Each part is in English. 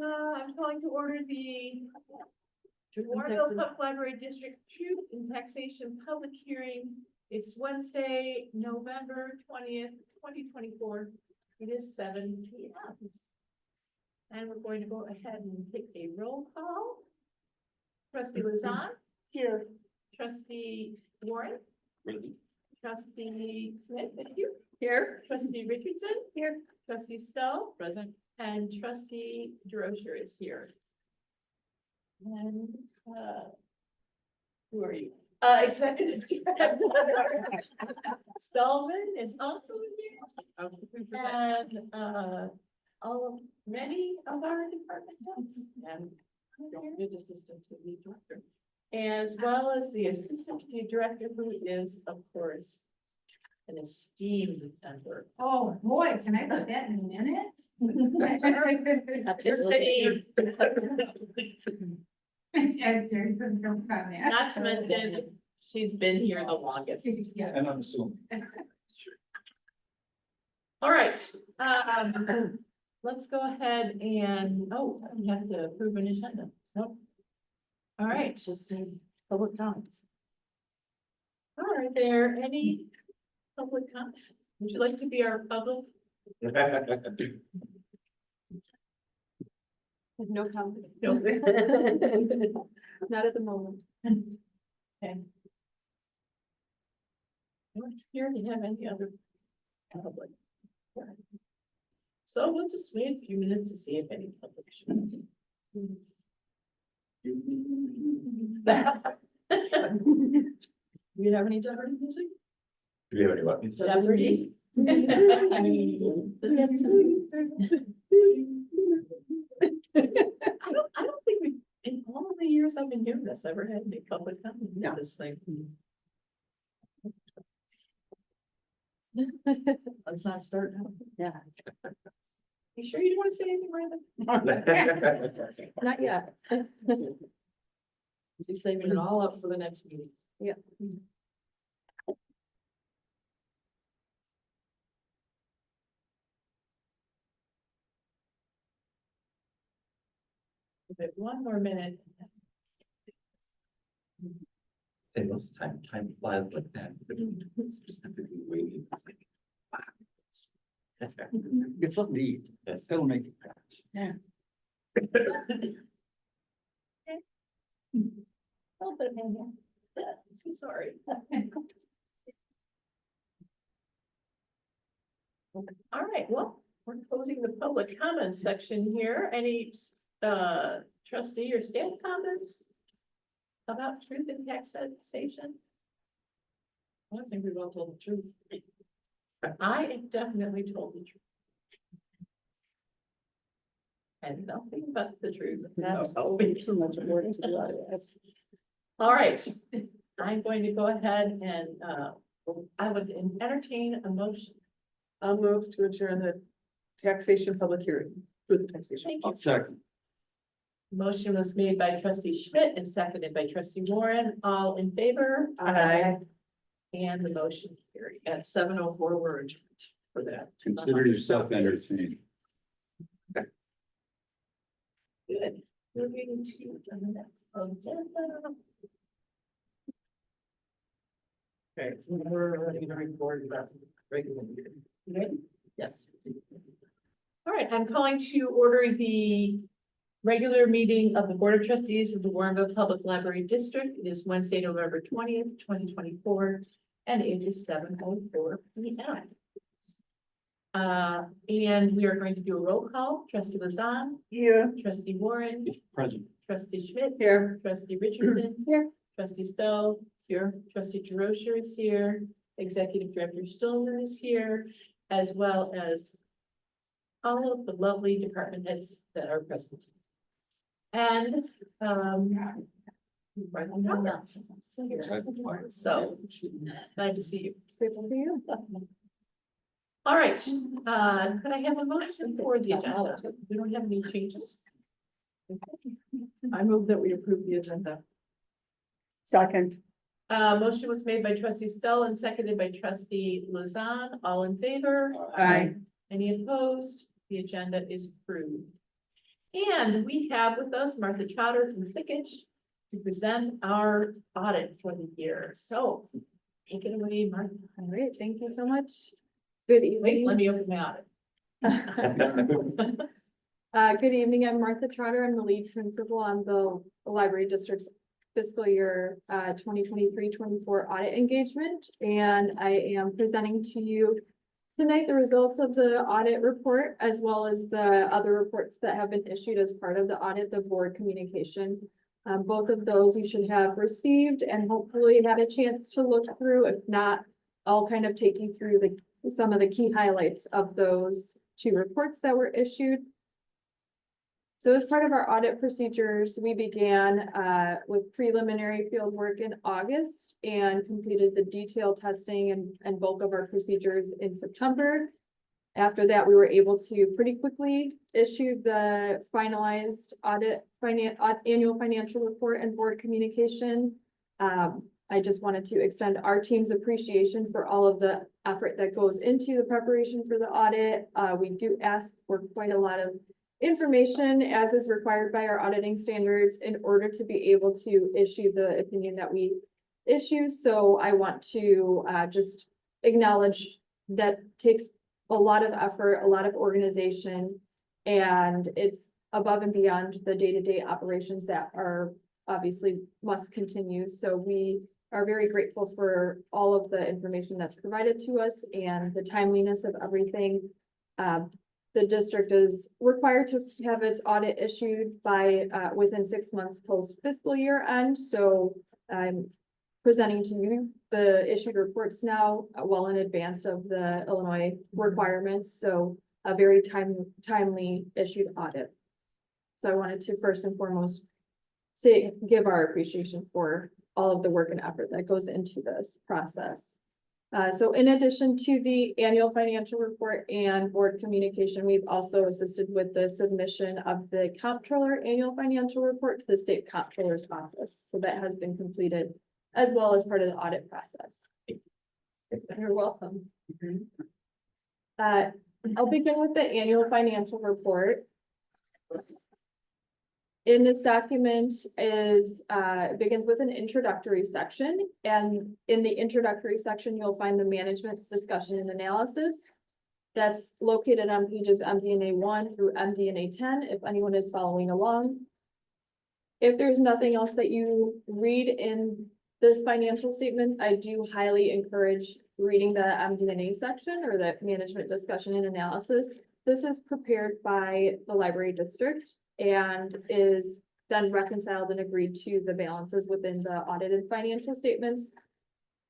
I'm calling to order the Warrenville Public Library District Truth and Taxation Public Hearing. It's Wednesday, November 20th, 2024. It is 7 p.m. And we're going to go ahead and take a roll call. Trustee Lazan. Here. Trustee Warren. Trustee Smith, thank you. Here. Trustee Richardson. Here. Trustee Stoll. Present. And Trustee DeRocher is here. And who are you? Executive Stallman is also here. And many of our department heads and assistant to the director, as well as the assistant to the director, who is, of course, an esteemed member. Oh, boy, can I put that in a minute? Esteemed. Not Not to mention, she's been here the longest. Yeah. And I'm assuming. All right, let's go ahead and, we have to approve an agenda. Nope. All right, just need public comments. Are there any public comments? Would you like to be our public? No comment. No. Not at the moment. Okay. I don't hear to have any other public. So we'll just wait a few minutes to see if any public should. Do you have any Jeopardy music? Do you have any weapons? Jeopardy. I don't think we, in all of the years I've been doing this, ever had any public comment on this thing. Let's not start now. Yeah. You sure you don't want to say anything, Brandon? Not yet. She's saving it all up for the next meeting. Yeah. Give it one more minute. Say most of the time flies like that, but specifically waiting. It's like, wow. It's something to eat. Yes. That'll make you crash. Yeah. Oh, but yeah, I'm so sorry. All right, well, we're closing the public comments section here. Any trustee or staff comments about truth and taxation? I think we've all told the truth. I have definitely told the truth. And nothing but the truth. So, Too much work to do out of it. all right, I'm going to go ahead and I would entertain a motion. I'll move to adjourn the taxation public hearing for the taxation. Thank you. Second. Motion was made by trustee Schmidt and seconded by trustee Warren. All in favor? Aye. And the motion carried. At 7:04, we're adjourned for that. Consider yourself entertained. Good. Moving to the next agenda. Okay, so we're ready to report about regular meeting. You ready? Yes. All right, I'm calling to order the regular meeting of the Board of Trustees of the Warrenville Public Library District. It is Wednesday, November 20th, 2024, and it is 7:04 p.m. And we are going to do a roll call. Trustee Lazan, Here. trustee Warren, Present. trustee Schmidt, Here. trustee Richardson. Here. Trustee Stoll, here. Trustee DeRocher is here. Executive Director Stillman is here, as well as all of the lovely department heads that are present. And, right now, so glad to see you. Good to see you. All right, could I have a motion for the agenda? We don't have any changes. I move that we approve the agenda. Second. Motion was made by trustee Stoll and seconded by trustee Lazan. All in favor? Aye. Any opposed? The agenda is approved. And we have with us Martha Trotter from Sickich to present our audit for the year. So take it away, Martha. All right, thank you so much. Good Wait, let evening. me open my audit. Good evening. I'm Martha Trotter. I'm the lead principal on the library district's fiscal year 2023-24 audit engagement. And I am presenting to you tonight the results of the audit report, as well as the other reports that have been issued as part of the audit, the board communication. Both of those you should have received and hopefully had a chance to look through. If not, I'll kind of take you through some of the key highlights of those two reports that were issued. So as part of our audit procedures, we began with preliminary field work in August and completed the detailed testing and bulk of our procedures in September. After that, we were able to pretty quickly issue the finalized annual financial report and board communication. I just wanted to extend our team's appreciation for all of the effort that goes into the preparation for the audit. We do ask for quite a lot of information, as is required by our auditing standards, in order to be able to issue the opinion that we issue. So I want to just acknowledge that takes a lot of effort, a lot of organization, and it's above and beyond the day-to-day operations that are obviously must continue. So we are very grateful for all of the information that's provided to us and the timeliness of everything. The district is required to have its audit issued by within 6 months post fiscal year end. So I'm presenting to you the issued reports now well in advance of the Illinois requirements. So a very timely issued audit. So I wanted to first and foremost give our appreciation for all of the work and effort that goes into this process. So in addition to the annual financial report and board communication, we've also assisted with the submission of the comptroller annual financial report to the state comptroller's office. So that has been completed as well as part of the audit process. You're welcome. I'll begin with the annual financial report. In this document begins with an introductory section, and in the introductory section, you'll find the management's discussion and analysis. That's located on pages MD&A 1 through MD&A 10, if anyone is following along. If there's nothing else that you read in this financial statement, I do highly encourage reading the MD&A section or the management discussion and analysis. This is prepared by the library district and is then reconciled and agreed to the balances within the audited financial statements.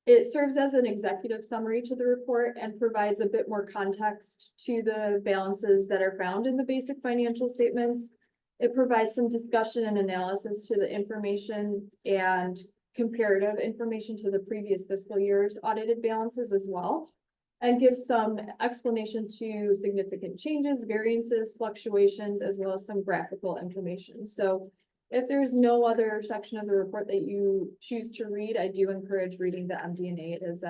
It serves as an executive summary to the report and provides a bit more context to the balances that are found in the basic financial statements. It provides some discussion and analysis to the information and comparative information to the previous fiscal year's audited balances as well, and gives some explanation to significant changes, variances, fluctuations, as well as some graphical information. So if there's no other section of the report that you choose to read, I do encourage reading the MD&A. It is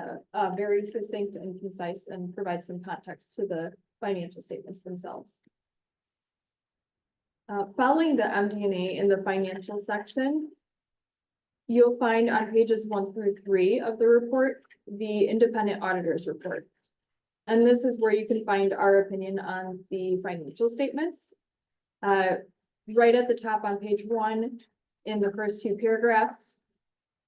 very succinct and concise and provides some context to the financial statements themselves. Following the MD&A in the financial section, you'll find on pages 1 through 3 of the report, the independent auditor's report. And this is where you can find our opinion on the financial statements. Right at the top on page 1, in the first 2 paragraphs,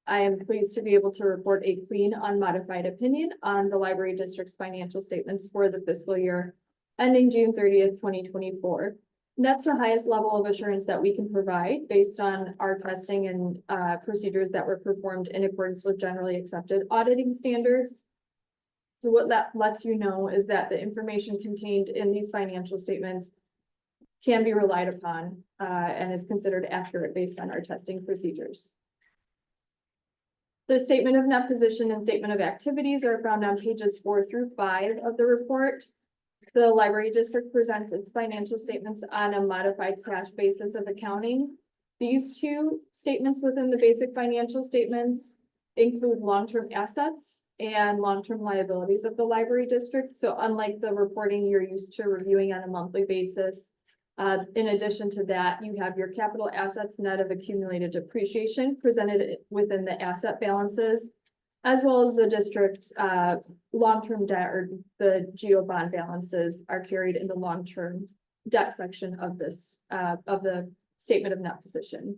I am pleased to be able to report a clean, unmodified opinion on the library district's financial statements for the fiscal year ending June 30th, 2024. And that's the highest level of assurance that we can provide based on our testing and procedures that were performed in accordance with generally accepted auditing standards. So what that lets you know is that the information contained in these financial statements can be relied upon and is considered accurate based on our testing procedures. The statement of net position and statement of activities are found on pages 4 through 5 of the report. The library district presents its financial statements on a modified cash basis of accounting. These 2 statements within the basic financial statements include long-term assets and long-term liabilities of the library district. So unlike the reporting you're used to reviewing on a monthly basis, In addition to that, you have your capital assets net of accumulated depreciation presented within the asset balances, as well as the district's long-term debt or the GO bond balances are carried in the long-term debt section of this of the statement of net position.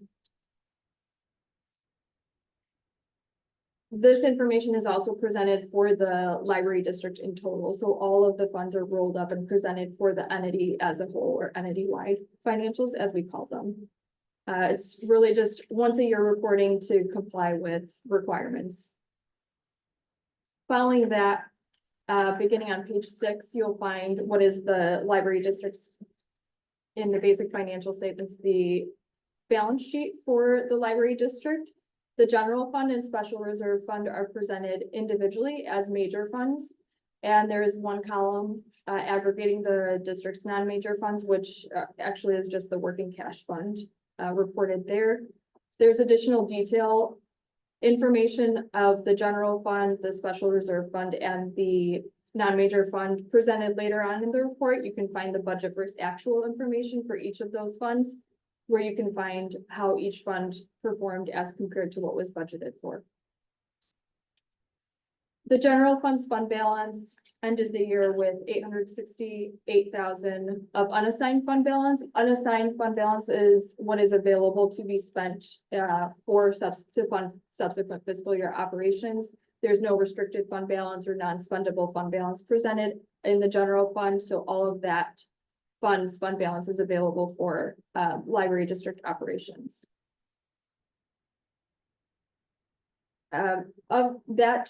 This information is also presented for the library district in total, so all of the funds are rolled up and presented for the entity as a whole, or entity-wide financials, as we call them. It's really just once a year reporting to comply with requirements. Following that, beginning on page 6, you'll find what is the library district's, in the basic financial statements, the balance sheet for the library district. The general fund and special reserve fund are presented individually as major funds. And there is one column aggregating the district's non-major funds, which actually is just the working cash fund reported there. There's additional detail information of the general fund, the special reserve fund, and the non-major fund presented later on in the report. You can find the budget versus actual information for each of those funds, where you can find how each fund performed as compared to what was budgeted for. The general fund's fund balance ended the year with $868,000 of unassigned fund balance. Unassigned fund balance is what is available to be spent to fund subsequent fiscal year operations. There's no restricted fund balance or non-spendable fund balance presented in the general fund, so all of that fund balance is available for library district operations. Of that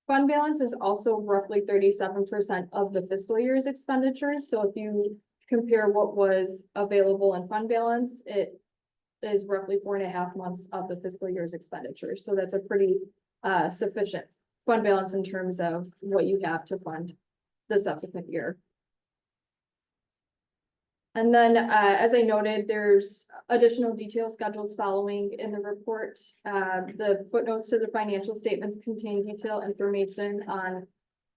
fund balance is also roughly 37% of the fiscal year's expenditures. So if you compare what was available in fund balance, it is roughly 4.5 months of the fiscal year's expenditures. So that's a pretty sufficient fund balance in terms of what you have to fund the subsequent year. And then, as I noted, there's additional detail schedules following in the report. The footnotes to the financial statements contain detailed information on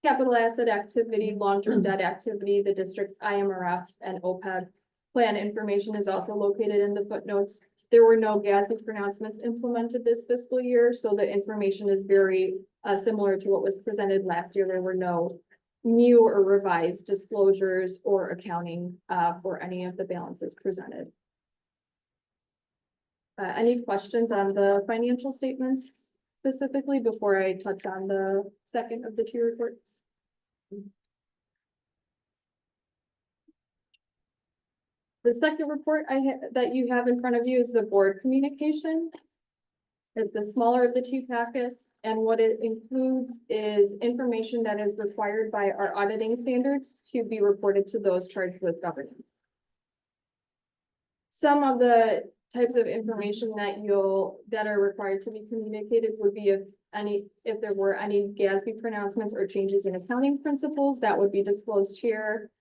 capital asset activity, long-term debt activity, the district's IMRF and OPEB plan information is also located in the footnotes. There were no GASB pronouncements implemented this fiscal year, so the information is very similar to what was presented last year. There were no new or revised disclosures or accounting for any of the balances presented. Any questions on the financial statements specifically before I touch on the second of the two reports? The second report that you have in front of you is the board communication. It's the smaller of the two packets, and what it includes is information that is required by our auditing standards to be reported to those charged with governance. Some of the types of information that are required to be communicated would be if there were any GASB pronouncements or changes in accounting principles, that would be disclosed here.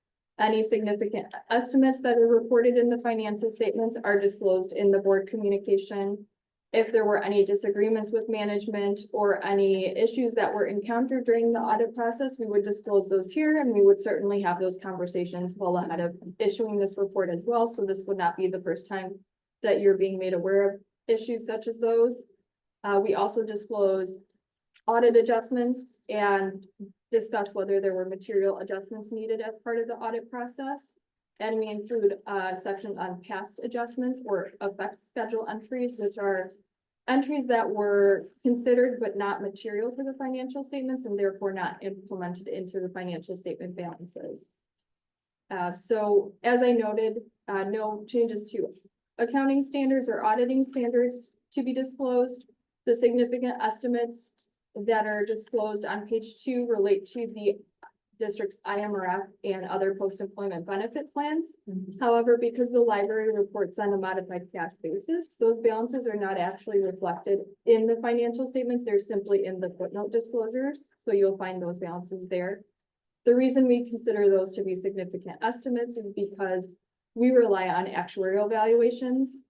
Any significant estimates that are reported in the financial statements are disclosed in the board communication. If there were any disagreements with management or any issues that were encountered during the audit process, we would disclose those here, and we would certainly have those conversations well ahead of issuing this report as well. So this would not be the first time that you're being made aware of issues such as those. We also disclose audit adjustments and discuss whether there were material adjustments needed as part of the audit process. And we include a section on past adjustments or effect schedule entries, which are entries that were considered but not material to the financial statements and therefore not implemented into the financial statement balances. So as I noted, no changes to accounting standards or auditing standards to be disclosed. The significant estimates that are disclosed on page 2 relate to the district's IMRF and other post-employment benefit plans. However, because the library reports on a modified cash basis, those balances are not actually reflected in the financial statements. They're simply in the footnote disclosures. So you'll find those balances there. The reason we consider those to be significant estimates is because we rely on actuarial valuations.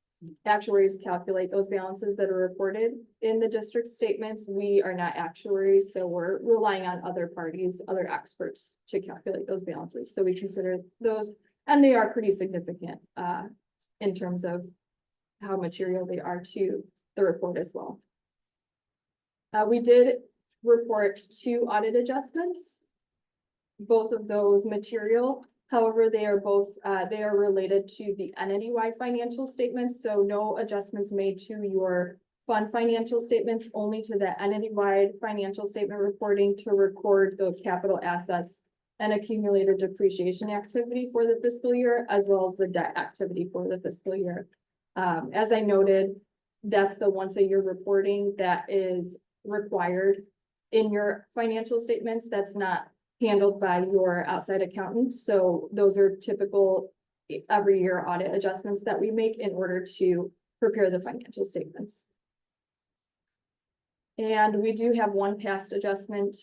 Actuaries calculate those balances that are reported in the district statements. We are not actuaries, so we're relying on other parties, other experts to calculate those balances. So we consider those And they are pretty significant, in terms of how material they are to the report as well. We did report 2 audit adjustments. Both of those material, however, they are both, they are related to the entity-wide financial statements, so no adjustments made to your fund financial statements, only to the entity-wide financial statement reporting to record those capital assets and accumulated depreciation activity for the fiscal year, as well as the debt activity for the fiscal year. As I noted, that's the once a year reporting that is required in your financial statements. That's not handled by your outside accountant. So those are typical every year audit adjustments that we make in order to prepare the financial statements. And we do have one past adjustment,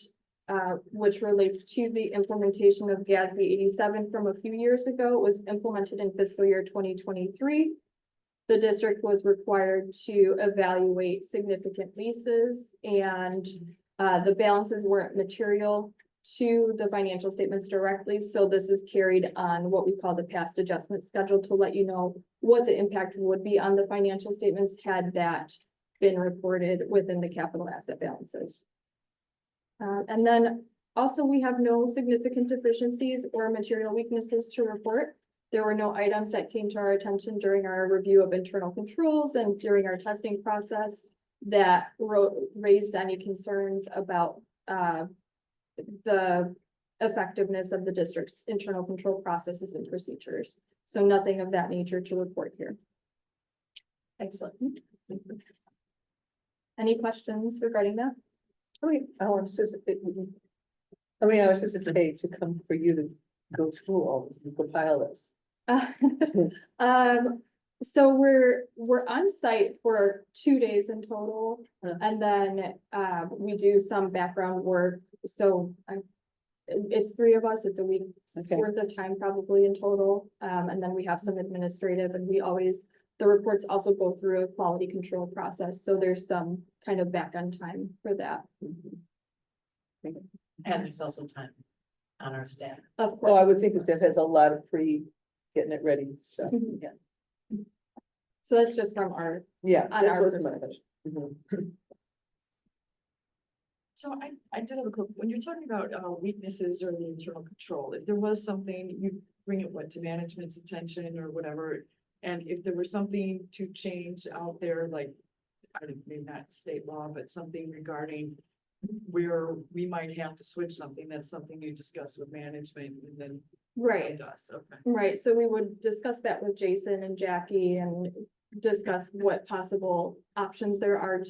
which relates to the implementation of GASB 87 from a few years ago. It was implemented in fiscal year 2023. The district was required to evaluate significant leases, and the balances weren't material to the financial statements directly. So this is carried on what we call the past adjustment schedule to let you know what the impact would be on the financial statements had that been reported within the capital asset balances. And then also we have no significant deficiencies or material weaknesses to report. There were no items that came to our attention during our review of internal controls and during our testing process that raised any concerns about the effectiveness of the district's internal control processes and procedures. So nothing of that nature to report here. Excellent. Any questions regarding that? I was just a day to come for you to go through all this and compile this. So we're on site for 2 days in total, and then we do some background work. So it's 3 of us. It's a week's worth of time probably in total. And then we have some administrative, and the reports also go through a quality control process. So there's some kind of back end time for that. And there's also time on our staff. Of Oh, I course. would think the staff has a lot of getting it ready stuff. Mhm. Yeah. So that's just from our, Yeah. On that our was my perspective. question. So I did have a quick, when you're talking about weaknesses or the internal control, if there was something, you bring it to management's attention or whatever. And if there was something to change out there, like, I don't, maybe not state law, but something regarding where we might have to switch something, that's something you discuss with management and then right. find us, okay. Right, so we would discuss that with Jason and Jackie and discuss what possible options there are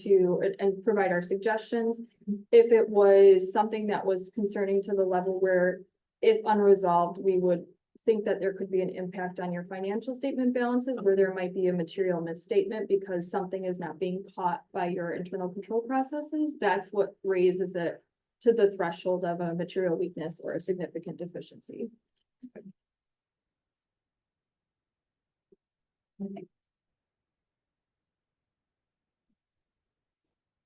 and provide our suggestions. If it was something that was concerning to the level where, if unresolved, we would think that there could be an impact on your financial statement balances where there might be a material misstatement because something is not being caught by your internal control processes, that's what raises it to the threshold of a material weakness or a significant deficiency.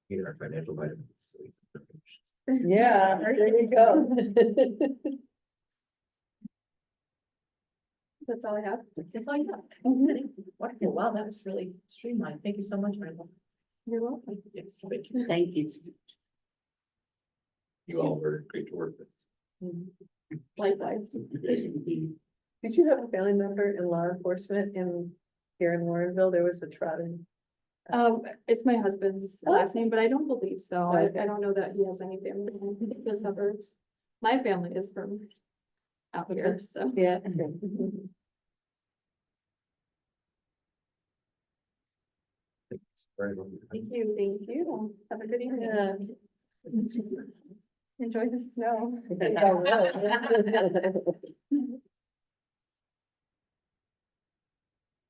In our financial vitamins. Yeah, there you go. That's all I have. That's all you got. Wonderful. Wow, that was really streamlined. Thank you so much, Randall. You're welcome. Yes, thank you. Thank you. You all were great to work with. Likewise. Did you have a family member in law enforcement here in Warrenville? There was a Trotter. It's my husband's last name, but I don't believe so. Okay. I don't know that he has any family in the suburbs. My family is from out here, so. Yeah. Very well. Thank you. Have a good evening. Enjoy the snow.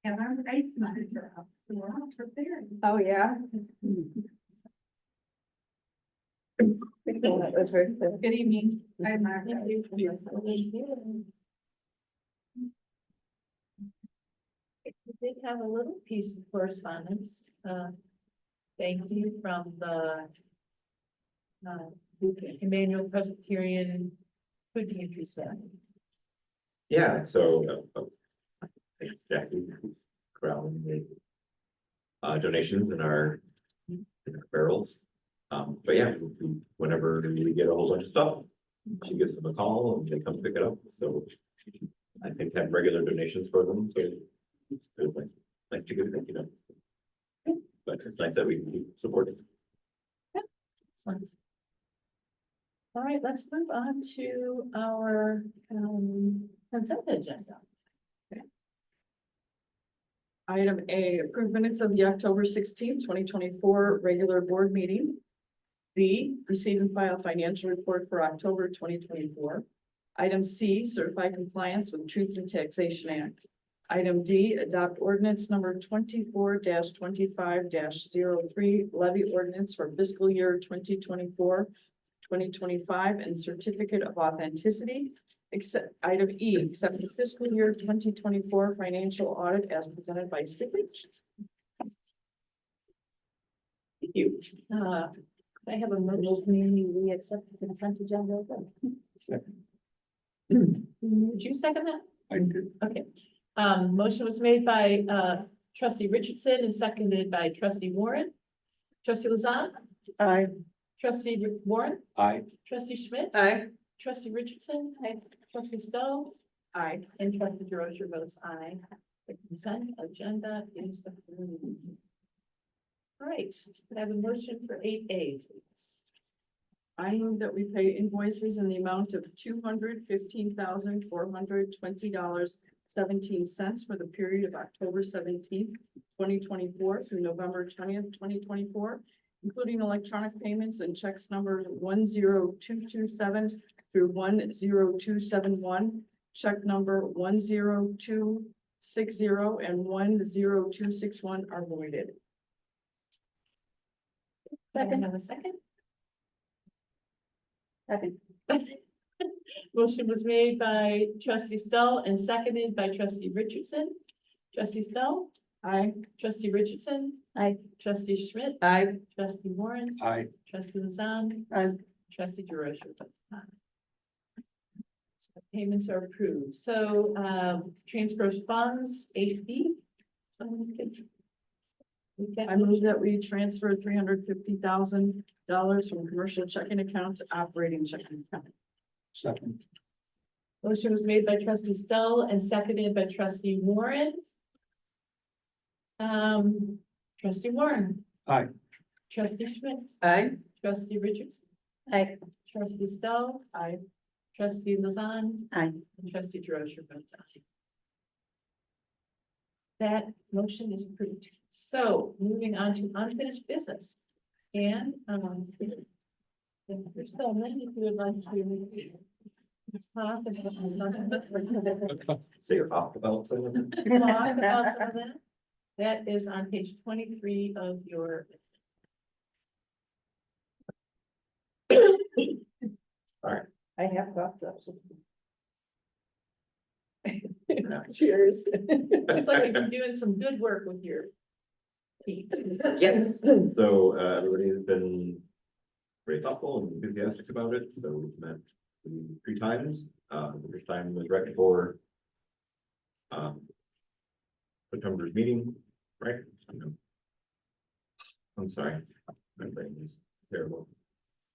And our ice monitor up, so we're all prepared. Oh, yeah. That was very good. Good evening. I'm Mark. We did have a little piece of correspondence. Thank you from the Emmanuel Presbyterian Food Pantry staff. Yeah, so, thank Jackie, Crown, donations in our barrels. But yeah, whenever we get a whole bunch of stuff, she gives them a call and they come pick it up, so. I think have regular donations for them, so. It's like to give them, you know. But it's nice that we can keep supporting. Excellent. All right, let's move on to our consent agenda. Item A, approve minutes of the October 2024 regular board meeting. B, receive and file financial report for October 2024. Item C, certify compliance with Truth in Taxation Act. Item D, adopt ordinance number 24-25-03, levy ordinance for fiscal year 2024-2025 and certificate of authenticity. Except item E, accept the fiscal year 2024 financial audit as presented by Sickridge. Thank you. I have a motion. We accept the consent agenda. Did you second that? I do. Okay. Motion was made by trustee Richardson and seconded by trustee Warren. Trustee Lazan, Aye. trustee Warren, Aye. trustee Schmidt, Aye. trustee Richardson, trustee Stowe, Aye. and trustee DeRosa votes aye. The consent agenda is approved. All right, could I have a motion for 8A, please? I move that we pay invoices in the amount of $215,420.17 for the period of October 2024 through November 2024, including electronic payments and checks numbers 10227 through 10271, check number 10260 and 10261 are voided. Second, have a second? Second. Motion was made by trustee Stowe and seconded by trustee Richardson. Trustee Stowe, Aye. trustee Richardson. Aye. Trustee Schmidt. Aye. Trustee Warren. Aye. Trustee Lazan. Aye. Trustee DeRosa votes aye. So payments are approved. So, transfers funds, 8B. Someone could. I move that we transfer $350,000 from commercial checking account to operating checking account. Second. Motion was made by trustee Stowe and seconded by trustee Warren. Trustee Warren. Aye. Trustee Schmidt. Aye. Trustee Richardson. Aye. Trustee Stowe. Aye. Trustee Lazan. Aye. And trustee DeRosa votes aye. That motion is approved. So moving on to unfinished business. And, if there's still a minute, if you would like to talk about something. So you're off about some of them? Talk about some of that. That is on page 23 of your. I have cough drops. Cheers. It's like you've been doing some good work with your feet. Yes, so, everybody's been very thoughtful and enthusiastic about it, so we've met 3 times. The first time was right before September's meeting, right? I'm sorry, my brain is terrible.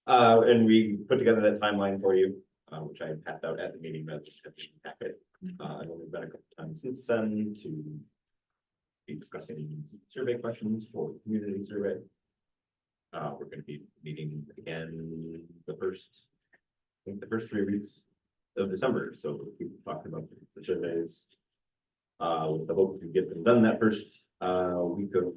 And we put together that timeline for you, which I passed out at the meeting, rather than at the packet. I've only been a couple times since then to be discussing survey questions for the community survey. We're going to be meeting again the first 3 weeks of December. So we'll keep talking about the surveys with the hope to get them done that first week of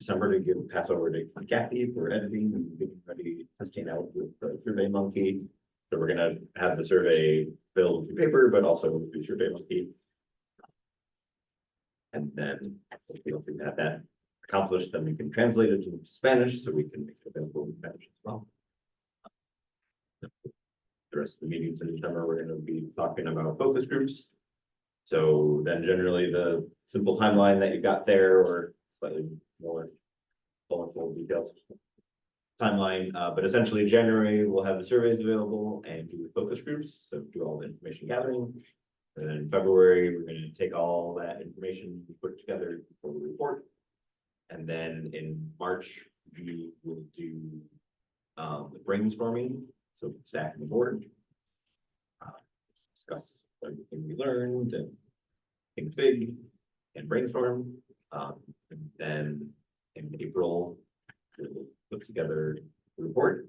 December to pass over to Kathy for editing and getting ready, testing out with the Survey Monkey. So we're gonna have the survey filled through paper, but also through Survey Monkey. And then once we have that accomplished, then we can translate it into Spanish, so we can make it available in Spanish as well. The rest of the meetings in December, we're gonna be talking about focus groups. So then generally the simple timeline that you got there, or slightly more colorful details. timeline, but essentially January, we'll have the surveys available and do the focus groups, so do all the information gathering. And then in February, we're gonna take all that information, put it together for the report. And then in March, we will do the brainstorming, so staff and the board. Discuss everything we learned and think big and brainstorm. And then in April, we'll put together a report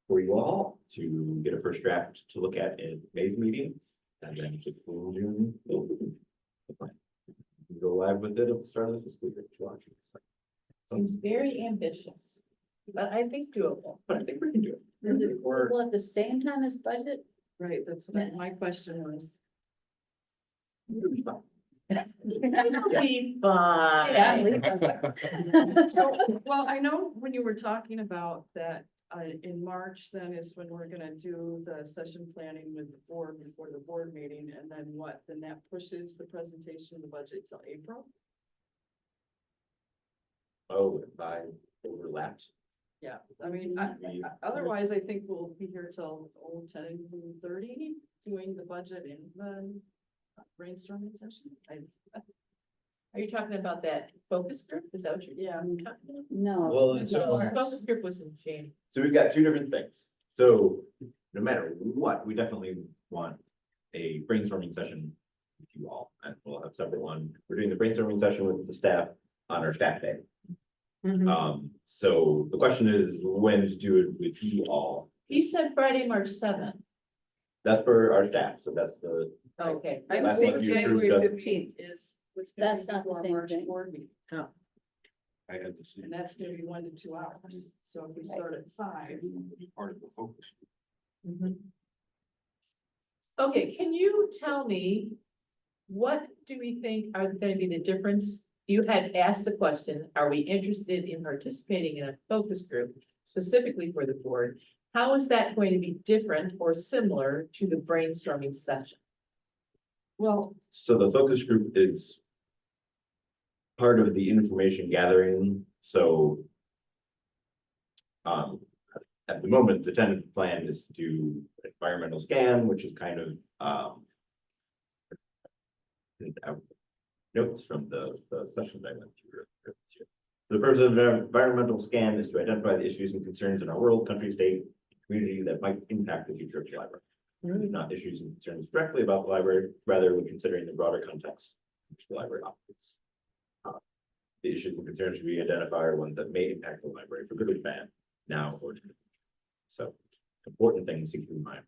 for you all to get a first draft to look at in May's meeting. And then June, we'll go live with it at the start of the fiscal year. Seems very ambitious, but I think doable. But I think we can do it. Is it Or- at the same time as budget? Right, that's what my question was. It'll be fine. So, well, I know when you were talking about that, in March, then is when we're gonna do the session planning with the board before the board meeting, and then what, then that pushes the presentation of the budget till April? Oh, by overlapped. Yeah, I mean, otherwise, I think we'll be here till 10:30 doing the budget and the brainstorming session. Are you talking about that focus group? Is that what you're? Yeah. talking about? No. Well, No, so, our focus group was in January. so we've got two different things. So no matter what, we definitely want a brainstorming session with you all, and we'll have a separate one. We're doing the brainstorming session with the staff on our staff day. So the question is when to do it with you all. He said Friday, March 7th. That's for our staff, so that's the, Okay. I'm That's saying what you January approved of. 15th. Is. what's gonna That's be not the before same March thing. board meeting. I had to see And that's gonna be 1 to 2 hours, so if we start at 5. part of the focus. Mhm. Okay, can you tell me, what do we think are gonna be the difference? You had asked the question, are we interested in participating in a focus group specifically for the board? How is that going to be different or similar to the brainstorming session? Well, So the focus group is part of the information gathering, so at the moment, the tentative plan is to do environmental scan, which is kind of notes from the sessions I went through. The purpose of an environmental scan is to identify the issues and concerns in our world, country, state, community that might impact the future of the library. Not issues and concerns directly about the library, rather when considering the broader context in which the library operates. The issues and concerns should be identified are ones that may impact the library for good or bad, now or in the future. So important things to keep in mind.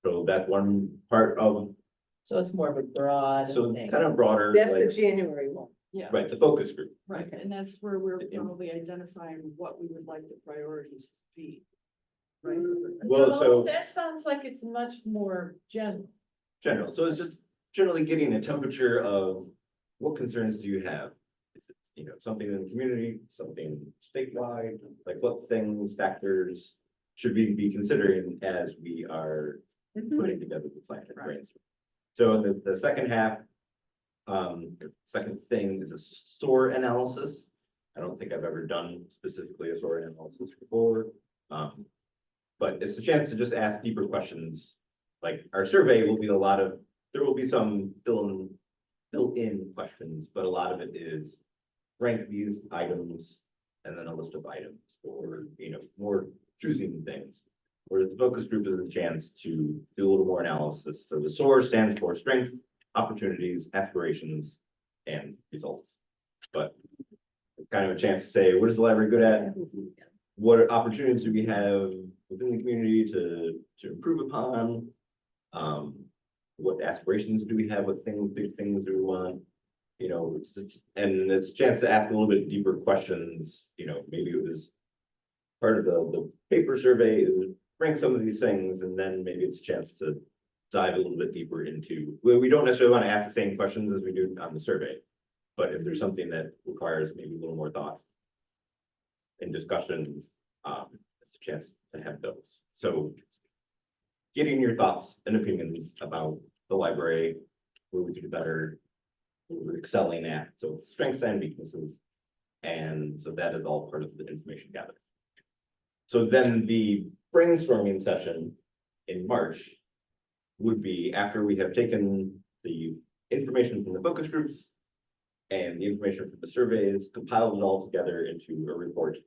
So that's one part of, So it's more of a broad so thing. kind of broader, That's the like, January one. yeah, right, the focus group. right, Okay. and that's where we're The- probably identifying what we would like the priorities to be. Right? Well, No, so- that sounds like it's much more general. General, so it's just generally getting a temperature of what concerns do you have? Is it, you know, something in the community, something statewide, like what things, factors should we be considering as we are putting together the plan and Right. brainstorm? So in the second half, the second thing is a SOAR analysis. I don't think I've ever done specifically a SOAR analysis before. But it's a chance to just ask deeper questions. Like our survey will be a lot of, there will be some fill-in questions, but a lot of it is rank these items and then a list of items, or, you know, more choosing things. Whereas the focus group is a chance to do a little more analysis. So the SOAR stands for strength, opportunities, aspirations, and results. But it's kind of a chance to say, what is the library good at? What opportunities do we have within the community to improve upon? What aspirations do we have? What things, big things do we want? You know, and it's a chance to ask a little bit deeper questions, you know, maybe it was part of the paper survey, it would rank some of these things, and then maybe it's a chance to dive a little bit deeper into, we don't necessarily want to ask the same questions as we do on the survey. But if there's something that requires maybe a little more thought and discussions, it's a chance to have those. So getting your thoughts and opinions about the library, where we could do better, what we're excelling at, so it's strengths and weaknesses, And so that is all part of the information gathering. So then the brainstorming session in March would be after we have taken the information from the focus groups and the information from the surveys, compiled it all together into a report.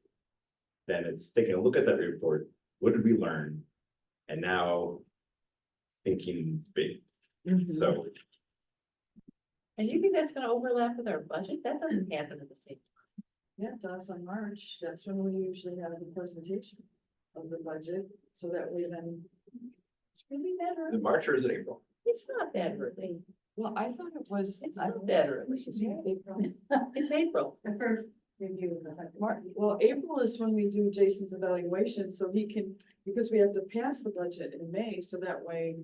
Then it's taking a look at that report. What did we learn? And now thinking big. So And you think that's gonna overlap with our budget? That doesn't happen at the same. Yeah, it does on March. That's when we usually have the presentation of the budget, so that we then, It's really that is early. it March or is it April? It's not that early. well, I thought it was. It's not that early. It's April. The first review of the budget. Well, April is when we do Jason's evaluation, so he can, because we have to pass the budget in May, so that way.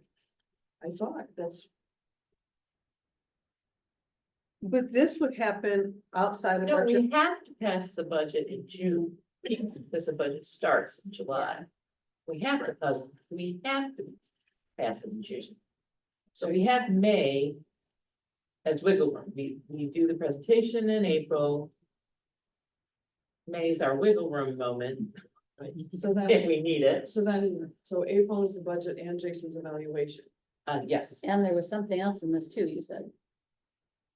I thought that's, But this would happen outside of No, our. we have to pass the budget in June, because the budget starts in July. We have to pass it in June. So we have May as wiggle room. We do the presentation in April. May is our wiggle room moment, so if then, we need it. so April is the budget and Jason's evaluation. Yes, And there was something else in this too, you said.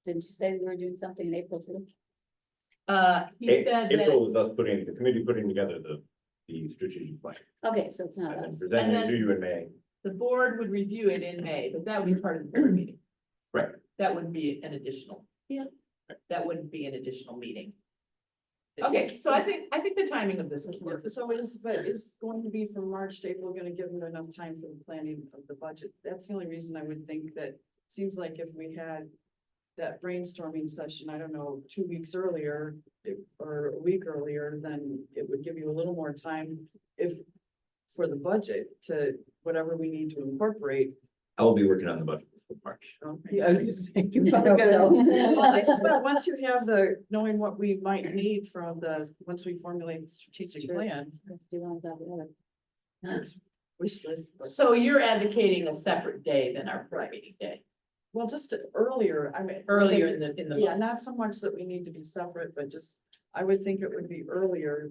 Didn't you say we were doing something in April too? he said April that, was us putting, the committee putting together the strategic plan. Okay, so it's not And then us. presenting it And to you in May. the board would review it in May, but that would be part of the board meeting. Right. That wouldn't be an additional. Yeah. That wouldn't be an additional meeting. Okay, so I think the timing of this is perfect. So is going to be from March to April gonna give them enough time for the planning of the budget? That's the only reason I would think that, seems like if we had that brainstorming session, I don't know, 2 weeks earlier, or a week earlier, then it would give you a little more time for the budget to, whatever we need to incorporate. I will be working on the budget for March. Yeah, I was just saying, you I probably hope gotta- so. I just meant, once you have knowing what we might need from once we formulate the strategic Sure. plan, Do you want that other? wish list. So you're advocating a separate day than our board meeting day, Well, just earlier, I mean. earlier because- in the Yeah, month. not so much that we need to be separate, but just, I would think it would be earlier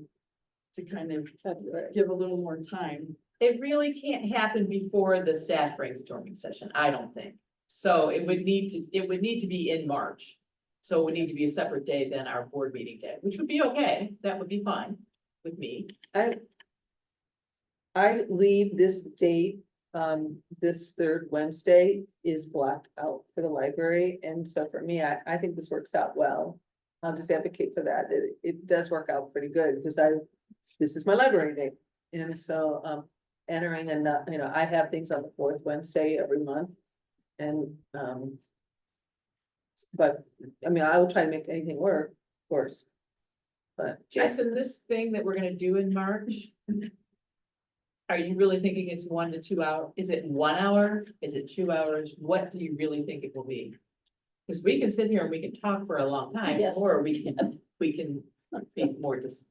to kind of February. give a little more time. It really can't happen before the staff brainstorming session, I don't think. So it would need to be in March. So it would need to be a separate day than our board meeting day, which would be okay. That would be fine with me. I leave this date, this third Wednesday is blocked out for the library, and so for me, I think this works out well. I'll just advocate for that, it does work out pretty good, because this is my library day, and so, entering and, I have things on the fourth Wednesday every month. And, but, I mean, I will try to make anything work, of course. But, Jason, this thing that we're gonna do in March. Are you really thinking it's 1 to 2 hours? Is it 1 hour? Is it 2 hours? What do you really think it will be? Because we can sit here and we can talk for a long time, Yes. or we can be more just.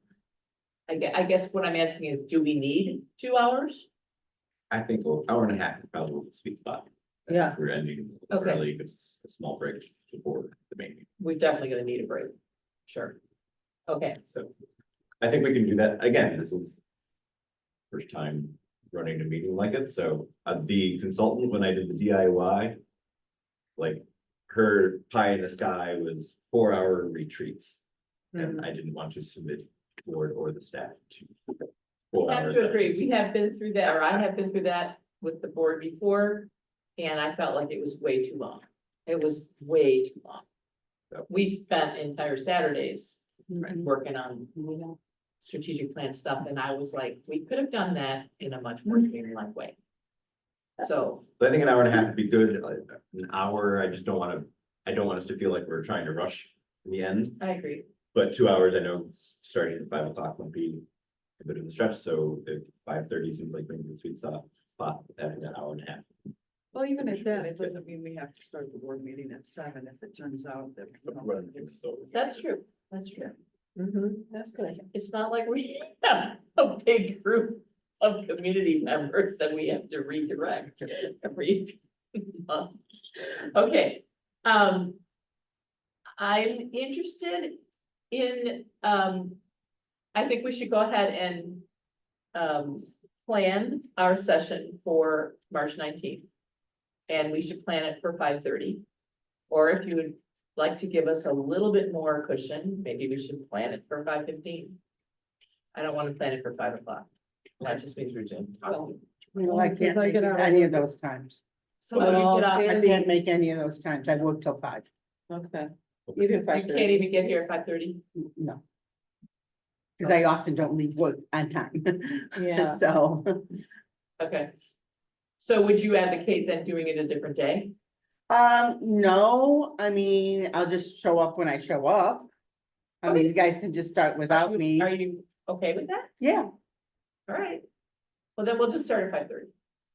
I guess what I'm asking is, do we need 2 hours? I think an hour and a half is probably the sweet spot. Yeah. We're ending Okay. early, because it's a small break before the main meeting. We're definitely gonna need a break. Sure. Okay, So I think we can do that. Again, this is first time running a meeting like it. So the consultant, when I did the DIY, like her pie in the sky was 4-hour retreats. And I didn't want to submit the board or the staff to I 4 have hours. to agree. We have been through that, or I have been through that with the board before. And I felt like it was way too long. It was way too long. We spent entire Saturdays working on strategic plan stuff, and I was like, we could have done that in a much more streamlined way. So, So I think an hour and a half would be good. An hour, I just don't want us to feel like we're trying to rush in the end. I agree. But 2 hours, I know, starting at 5 o'clock might be a bit of a stretch, so if 5:30 seems like maybe the sweet spot, having an hour and a half. Well, even at that, it doesn't mean we have to start the board meeting at 7 if it turns out that. That's true. That's true. that's good. It's not like we have a big group of community members that we have to redirect every month. Okay, I'm interested I think we should go ahead and plan our session for March 19th. And we should plan it for 5:30. Or if you would like to give us a little bit more cushion, maybe we should plan it for 5:15. I don't want to plan it for 5 o'clock. That just means we're doing. No, I Because can't I make get out of any of work. those times. So you get up, I can't make any of those times. I work till 5. Okay, even you 5:30. can't even get here at 5:30. No. Because I often don't leave work on time. Yeah. So, Okay. So would you advocate then doing it a different day? no, I mean, I'll just show up when I show up. I mean, you guys can just start without me. Are you okay with that? Yeah, All right. Well, then we'll just start at 5:30.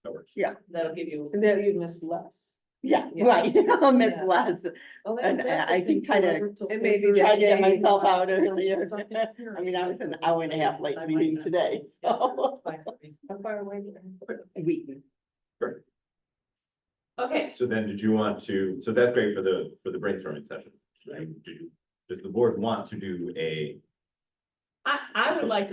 That works. That'll give you. And then you miss less. yeah, Yeah. right. I'll miss Yeah. less. Well, And that's the I can thing, kinda- forever till And maybe 4:30. Try to get Yeah. myself out earlier. Stuck in here. I mean, I was an hour and a half late I leaving might not. today, so. How far away? Wheaton. Okay, So then did you want to, so that's great for the brainstorming session. Does the board want to do a, I would like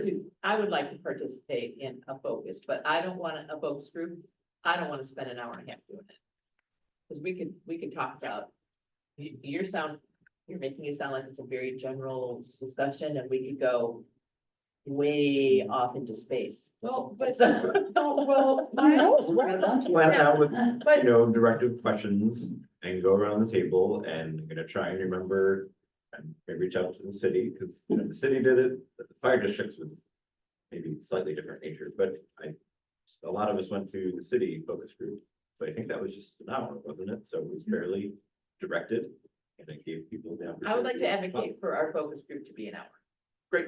to participate in a focus, but I don't want a focus group. I don't want to spend an hour and a half doing it. Because we could talk about, you're making it sound like it's a very general discussion and we could go way off into space. Well, but, So- well, plan out with, But- directive questions and go around the table, and I'm gonna try and remember. And maybe reach out to the city, because the city did it, but the fire districts was maybe slightly different nature, but a lot of us went to the city focus group. So I think that was just an hour, wasn't it? So it was fairly directed, and it gave people the opportunity. I would like to advocate for our focus group to be an hour. Great.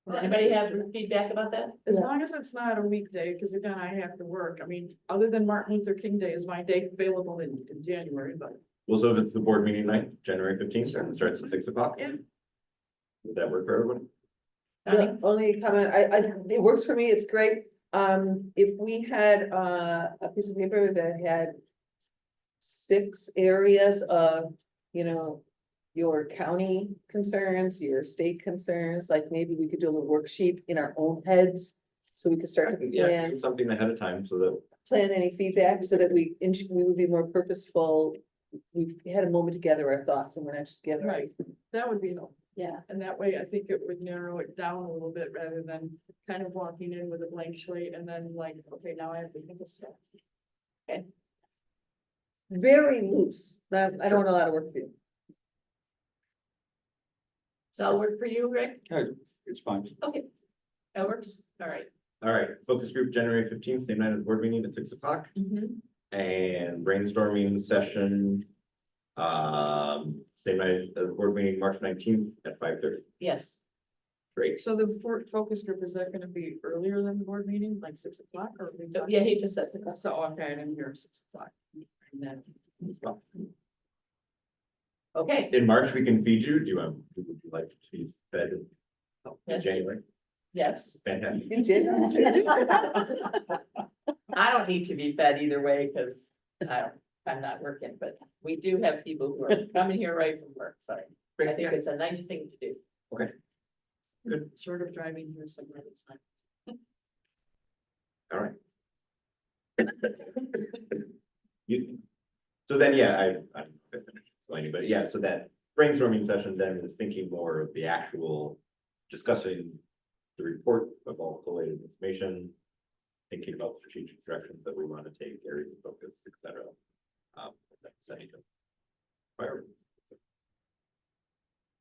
Does anybody have feedback about that? as long as it's not a weekday, because again, I have to work. I mean, other than Martin Luther King Day is my day available in January, but. Well, so if it's the board meeting night, January 15th, and it starts at 6 o'clock. Yeah. Would that work for everyone? The only comment, it works for me, it's great. If we had, a piece of paper that had 6 areas of, your county concerns, your state concerns, like maybe we could do a little worksheet in our own heads. So we could start to Yeah, plan, do something ahead of time so that, plan any feedback so that we would be more purposeful. We had a moment to gather our thoughts and we're not just gathering. Right, that would be helpful. Yeah, And that way, I think it would narrow it down a little bit rather than kind of walking in with a blank slate and then like, okay, now I have to think of stuff. Very loose, I don't want a lot of work to do. Does that work for you, Rick? it's fine. Okay, that works. All right. All right, focus group January 15th, same night as board meeting at 6 o'clock, and brainstorming session. Same night as board meeting, March 19th at 5:30. Yes. Great. So the focus group, is that gonna be earlier than the board meeting, like 6 o'clock or? are we talking- Yeah, he just said 6 So, okay, I didn't hear 6 o'clock. And then, well, Okay. In March, we can feed you. Would you like to be fed in Yes. January? Yes. Fantastic. In January. I don't need to be fed either way because I'm not working, but we do have people who are coming here right from work, so I think it's a nice thing to do. short of driving through somewhere that's not. All right. So then, yeah, I finished explaining, but yeah, so that brainstorming session then is thinking more of the actual discussing the report of all collated information, thinking about strategic directions that we want to take, areas of focus, et cetera. Setting up priorities.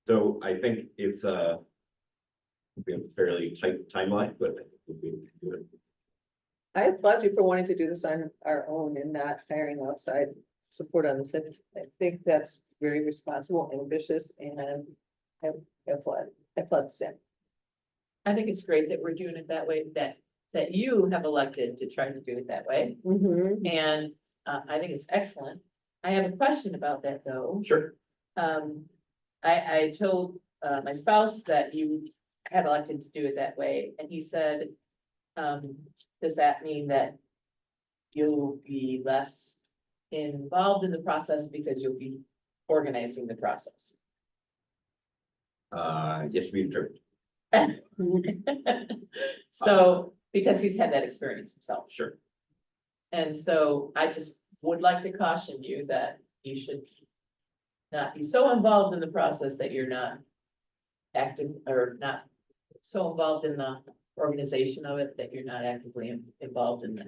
So I think it's we have a fairly tight timeline, but I think we'll be able to do it. I applaud you for wanting to do this on our own and not hiring outside support on this. I think that's very responsible, ambitious, and I applaud the staff. I think it's great that we're doing it that way, that you have elected to try to do it that way. And I think it's excellent. I have a question about that though. Sure. I told my spouse that you had elected to do it that way, and he said, does that mean that you'll be less involved in the process because you'll be organizing the process? Yes, to be determined, So, because he's had that experience himself. sure. And so I just would like to caution you that you should not be so involved in the process that you're not active or not so involved in the organization of it that you're not actively involved in the,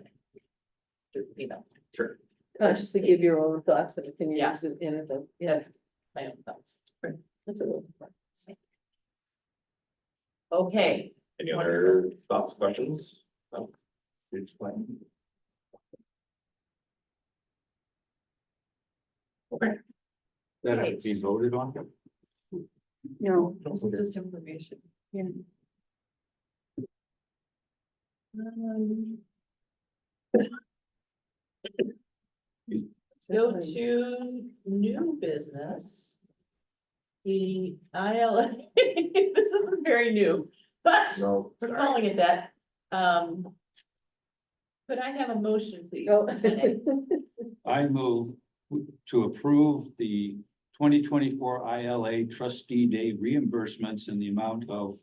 you know, Sure. Consciously give your own thoughts and opinions in it, yeah, that's my own thoughts. that's a little. Okay, Any other thoughts, questions? No? It's fine. Okay. That had to be voted on? No, This is just information. go to new business. The ILA, this isn't very new, but No. we're calling it that. Could I have a motion, please? Oh. I move to approve the 2024 ILA trustee day reimbursements in the amount of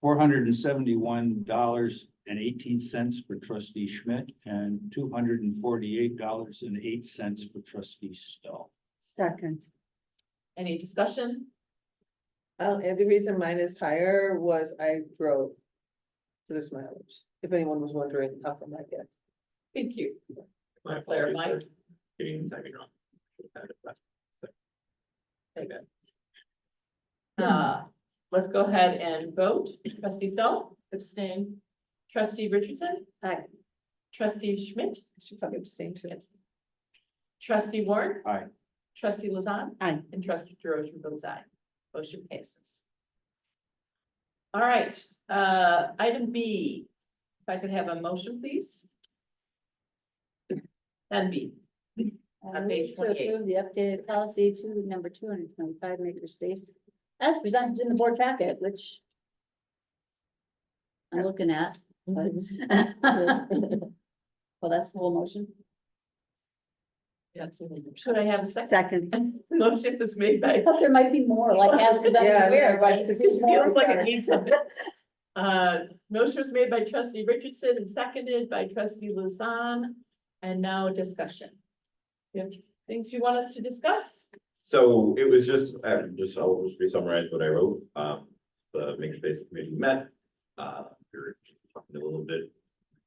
$471.18 for trustee Schmidt and $248.08 for trustee Stahl. second. Any discussion? And the reason mine is higher was I drove. So there's mileage, if anyone was wondering how come I get. Thank you. My Clarify. apologies for getting the timing wrong. Should've had it last. Let's go ahead and vote. Trustee Stoll, Abstain. trustee Richardson, Aye. trustee Schmidt, I should probably abstain too. trustee Warren. Aye. Trustee Lazan. Aye. And trustee DeRosa votes aye. Motion passes. All right, item B, if I could have a motion, please. And B. I On move page to 28. approve the updated policy to number 225 makerspace as presented in the board packet, which I'm looking at, but well, that's the whole motion. Yeah, it's a little. Should I have a second? Second. Motion was made by. I thought there might be more, like as presented Yeah, where, but It it's just more. feels like it needs something. Motion was made by trustee Richardson and seconded by trustee Lazan, and now discussion. You have things you want us to discuss? So it was I'll just re-summarize what I wrote. The makerspace committee met. We were talking a little bit,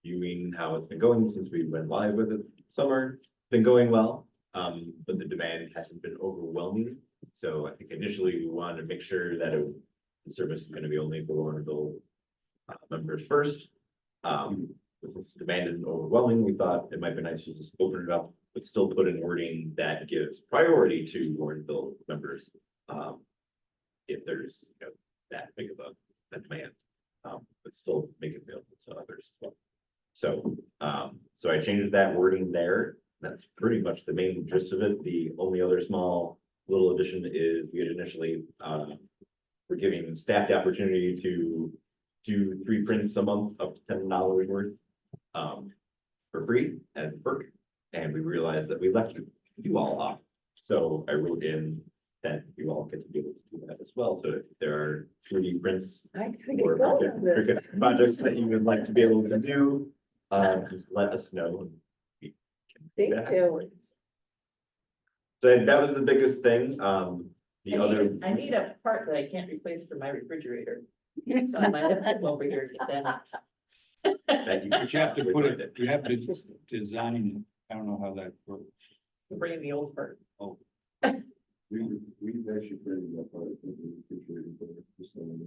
viewing how it's been going since we went live with it summer. Been going well, but the demand hasn't been overwhelming. So I think initially we wanted to make sure that the service is gonna be only for Warrenville members first. Since the demand isn't overwhelming, we thought it might be nice to just open it up, but still put in wording that gives priority to Warrenville members. If there's, that big of a demand, but still make it available to others as well. So, so I changed that wording there. That's pretty much the main gist of it. The only other small little addition is we had initially, we're giving staff the opportunity to do 3 prints a month up to $10 worth, for free as a perk. And we realized that we left you all off. So I wrote in that you all get to be able to do that as well. So if there are 3D prints or projects that you would like to be able to do, just let us know. Thank you. So that was the biggest thing. The other, I need a part that I can't replace for my refrigerator. So I might have to come over here and get that. that But you have to put find it, you have to design, it. I don't know how that works. To bring in the old part. Oh, We've actually created that part of the refrigerator for this one.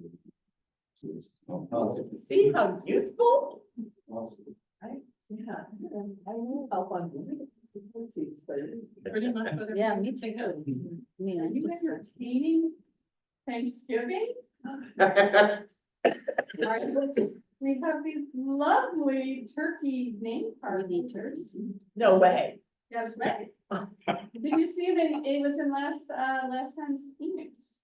So it's possible. See how useful? Possible. Yeah. I will help on. Pretty much what Yeah, everyone me can think too. of. I mean, I Are you just- entertaining Thanksgiving? We have these lovely turkey name card holders. No way. Yes, right. Did you see it? It was in last time's emails.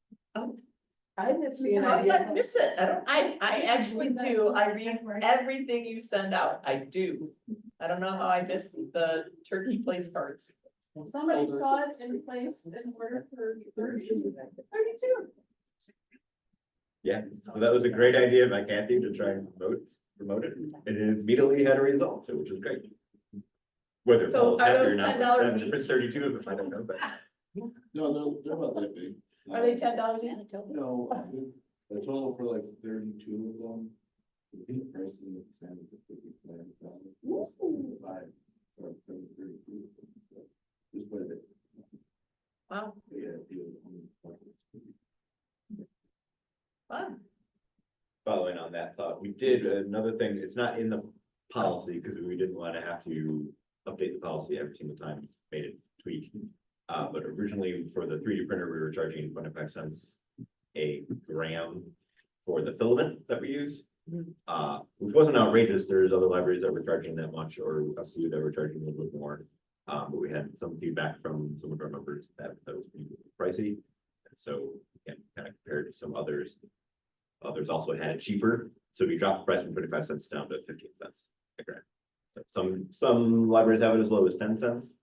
I didn't see an How did I idea. miss it? I actually do. I read everything you send out. I do. I don't know how I missed the turkey place cards. Somebody saw it in place in order for 32. Yeah, so that was a great idea by Kathy to try and promote it, and it immediately had a result, so which is great. Whether So Paul's are happy or those not, $10 there's each? 32 of them, I don't know, but. No, they're not that big. Are they $10 each? No, the total for like 32 of them. I think the price in the stand is $55. Less than 5 or 32 of them, so just quite a bit. Wow, But yeah, if you- fun. Following on that thought, we did another thing, it's not in the policy, because we didn't want to have to update the policy every single time, made it tweak. But originally for the 3D printer, we were charging 25 cents a gram for the filament that we use. Which wasn't outrageous, there's other libraries that were charging that much, or a few that were charging a little bit more. But we had some feedback from some of our members that was pricey. And so, again, kind of compared to some others. Others also had it cheaper, so we dropped the price from 25 cents down to 15 cents a gram. Some libraries have it as low as 10 cents.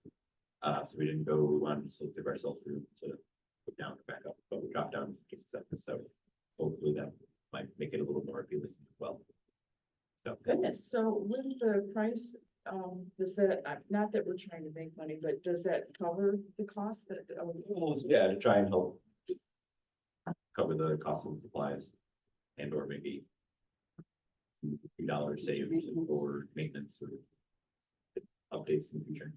So we didn't go, we wanted to still give ourselves room to put down and back up, but we dropped down to 15 cents. So hopefully that might make it a little more appealing as well. So Goodness. So with the price, does that, not that we're trying to make money, but does that cover the cost that? yeah, to try and help cover the cost of supplies and or maybe $2 saved for maintenance or updates in the future.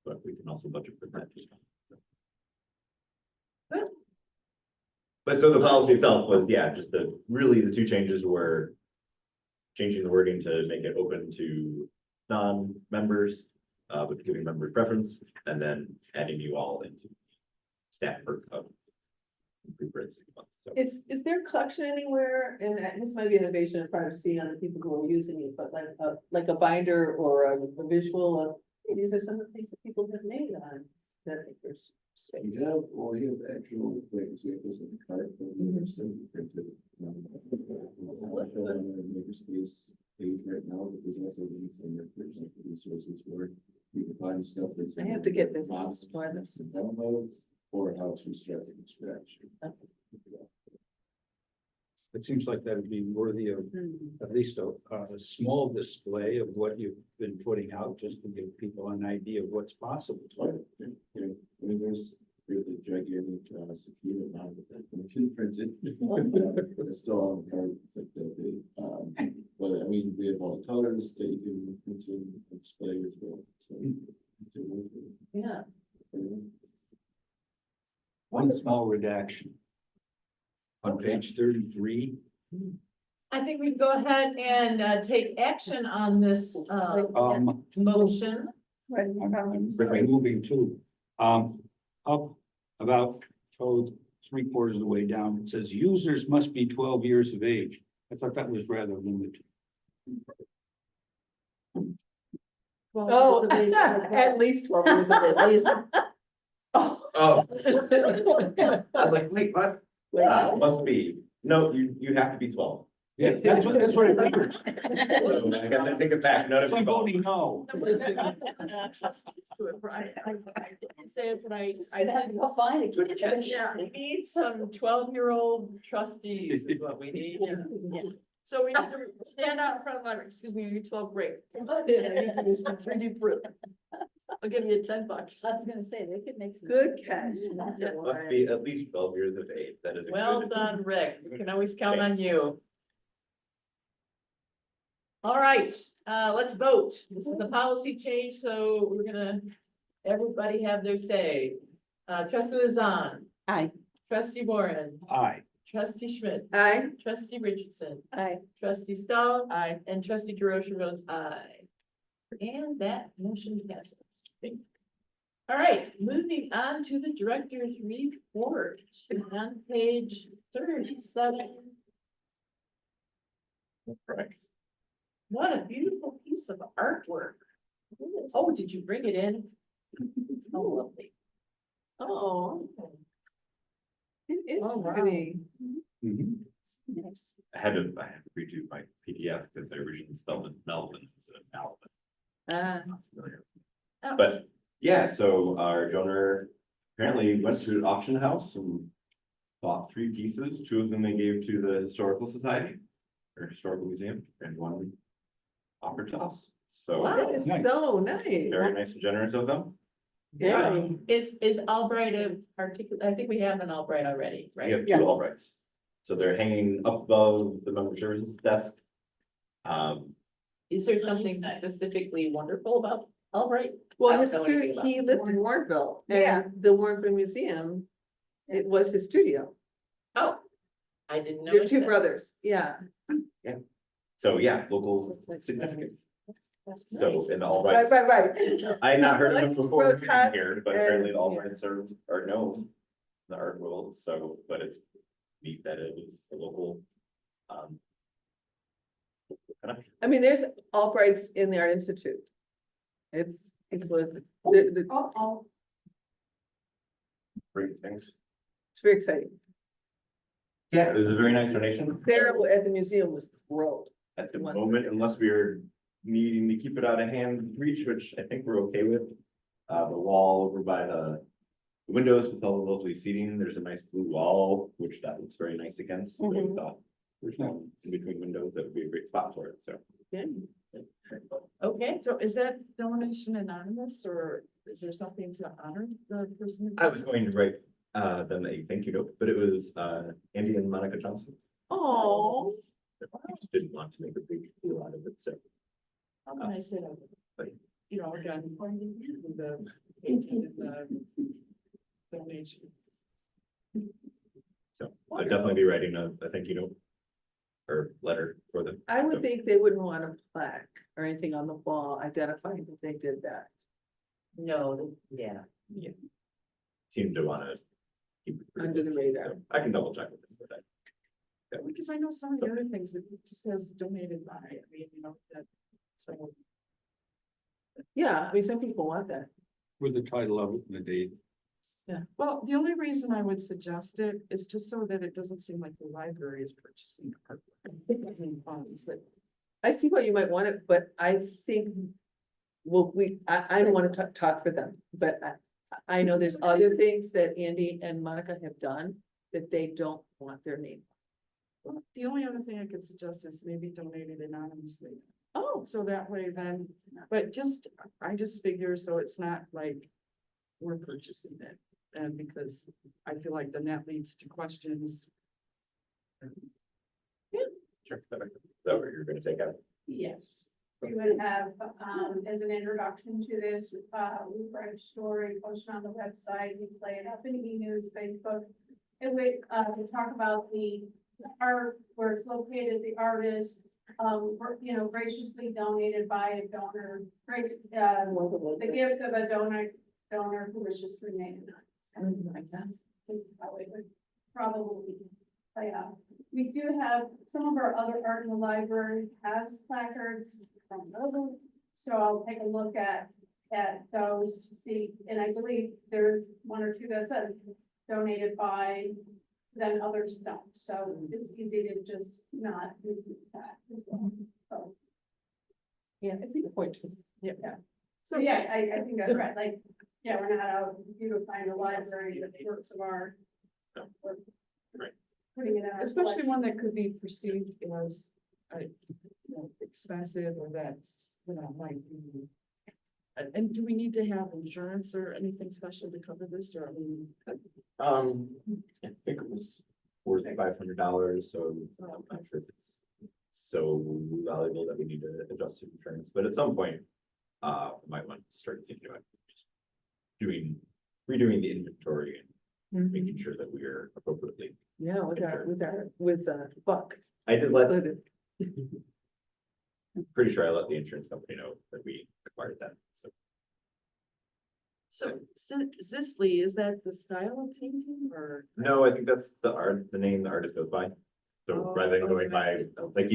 But we can also budget for that. But so the policy itself was, yeah, just really the two changes were changing the wording to make it open to non-members, but giving members preference, and then adding you all into staff perk of pre-print 6 months. So Is there collection anywhere, and this might be innovation and privacy on the people who are using it, but like a binder or a visual of, hey, these are some of the things that people have made on that makers space. We have actual, like, examples of the card that are still printed. Makerspace page right now, but there's also links in there, for example, resources where you can find stuff that's. I have to get this box for this. download, or how to start from scratch. It seems like that would be worthy of at least a small display of what you've been putting out, just to give people an idea of what's possible. But, you know, I mean, there's really gigantic, secure amount of that, when you print it. It's still on the card, it's like that big, but I mean, we have all the colors that you can print and display as well, so. Yeah. One small redaction. On page 33, I think we can go ahead and take action on this motion. I'm moving to, up about, 3/4 of the way down, it says users must be 12 years of age. I thought that was rather limited. Oh, at least 12 years of age. oh, I was like, wait, what? Must be, no, you have to be 12. Yeah, that's what I figured. So I got to take it back, none of So I'm you vote. voting no. Trustees do it, but I didn't say it, but I I'd have to go find it. Yeah. We need some 12-year-old trustees is what we need. So we need to stand out in front of the library, excuse me, you're 12, great. And I need to do some 3D print. I'll give you $10. I was gonna say, they could make. some- Good catch. Must be at least 12 years of age, that is a Well good. done, Rick. We can always count on you. All right, let's vote. This is a policy change, so we're gonna, everybody have their say. Trustee Lizan. Aye. Trustee Warren. Aye. Trustee Schmidt. Aye. Trustee Richardson. Aye. Trustee Stahl. Aye. And trustee DeRosa votes aye. And that motion passes. All right, moving on to the director's report on page 37. Correct. What a beautiful piece of artwork. Oh, did you bring it in? Oh, lovely. Oh. It is Oh, wow. pretty. Mhm. Nice. I had to redo my PDF because I originally spelled it Melvin instead of Malvin. Not familiar. Oh, But yeah, so our donor apparently went to an auction house and bought 3 pieces. 2 of them they gave to the Historical Society or Historical Museum, and 1 offered to us. So That is so nice. very nice and generous of them. Very. Is Albright a particular, I think we have an Albright already, We right? have 2 Albrights. So they're hanging up above the member services desk. Is there something specifically wonderful about Albright? I Well, don't his know anything studio, about he lived in Warrenville, Yeah. and the Warrenville Museum, it was his studio. Oh, I didn't know. They're it 2 did. brothers, yeah. So yeah, local Looks like- significance. That's So nice. in the Right, Albrights, right. I had not heard of them Let's before moving protest here, but and- apparently the Albrights are known in the art world, so, but it's neat that it is the local. Connection. I mean, there's Albrights in the Art Institute. It's the, Great, thanks. it's very exciting. Yeah, it was a very nice donation. Sarah at the museum was thrilled. At the One. moment, unless we are needing to keep it out of hand reach, which I think we're okay with. The wall over by the windows with all the lovely seating, there's a nice blue wall, which that looks very nice against. So we Mhm. thought there's no in between windows, that would be a great spot for it, so. Yeah. Okay, So is that donation anonymous, or is there something to honor the person? I was going to write them a thank you note, but it was Andy and Monica Johnson. Oh, I just didn't want to make a big deal out of it, so. How can I say that? But- You know, again, with the 18 and the donation. So I'd definitely be writing a thank you note. Or letter for them. I would So, think they wouldn't want a plaque or anything on the wall identifying that they did that. no, yeah. Seem to wanna. Keep it pretty Under the low, radar. so I can double check with them for that. Because I know some of the other things, it just says donated by, I mean, you know, that, so. Yeah, I mean, some people want that. With the title of it and the date. Yeah, well, the only reason I would suggest it is just so that it doesn't seem like the library is purchasing art. Funds that, I see why you might want it, but I think, well, I don't want to talk for them, but I know there's other things that Andy and Monica have done that they don't want their name. well, the only other thing I could suggest is maybe donate it anonymously. Oh, So that way then, but I just figure so it's not like we're purchasing it. And because I feel like then that leads to questions. Sure. Is that what you're gonna take out? Yes, we would have, as an introduction to this, we write a story, post it on the website, we play it up in e-news, Facebook. And we talk about the art, where it's located, the artist, graciously donated by a donor, the gift of a donor who wishes to remain anonymous. Something like that. That's how it would probably play out. We do have, some of our other art in the library has placards from those, so I'll take a look at those to see, and I believe there's 1 or 2 that said donated by, then others don't, so it's easy to just not do that as well. So, yeah, I think a point too. Yeah. so yeah, I think that's right, like, yeah, we're not out beautifying the library with works of art. We're Right. Putting it out. Especially one that could be perceived as, expensive or that's, might be. And do we need to have insurance or anything special to cover this, or I mean? I think it was worth $500, so I'm not sure if it's so valuable that we need to adjust the insurance, but at some point. We might want to start thinking about just redoing the inventory and making sure that we are appropriately. Yeah, with Buck. I did let, included. pretty sure I let the insurance company know that we acquired that, so. So Sisley, is that the style of painting or? No, I think that's the name the artist goes by. So Oh, rather than going I by, see. like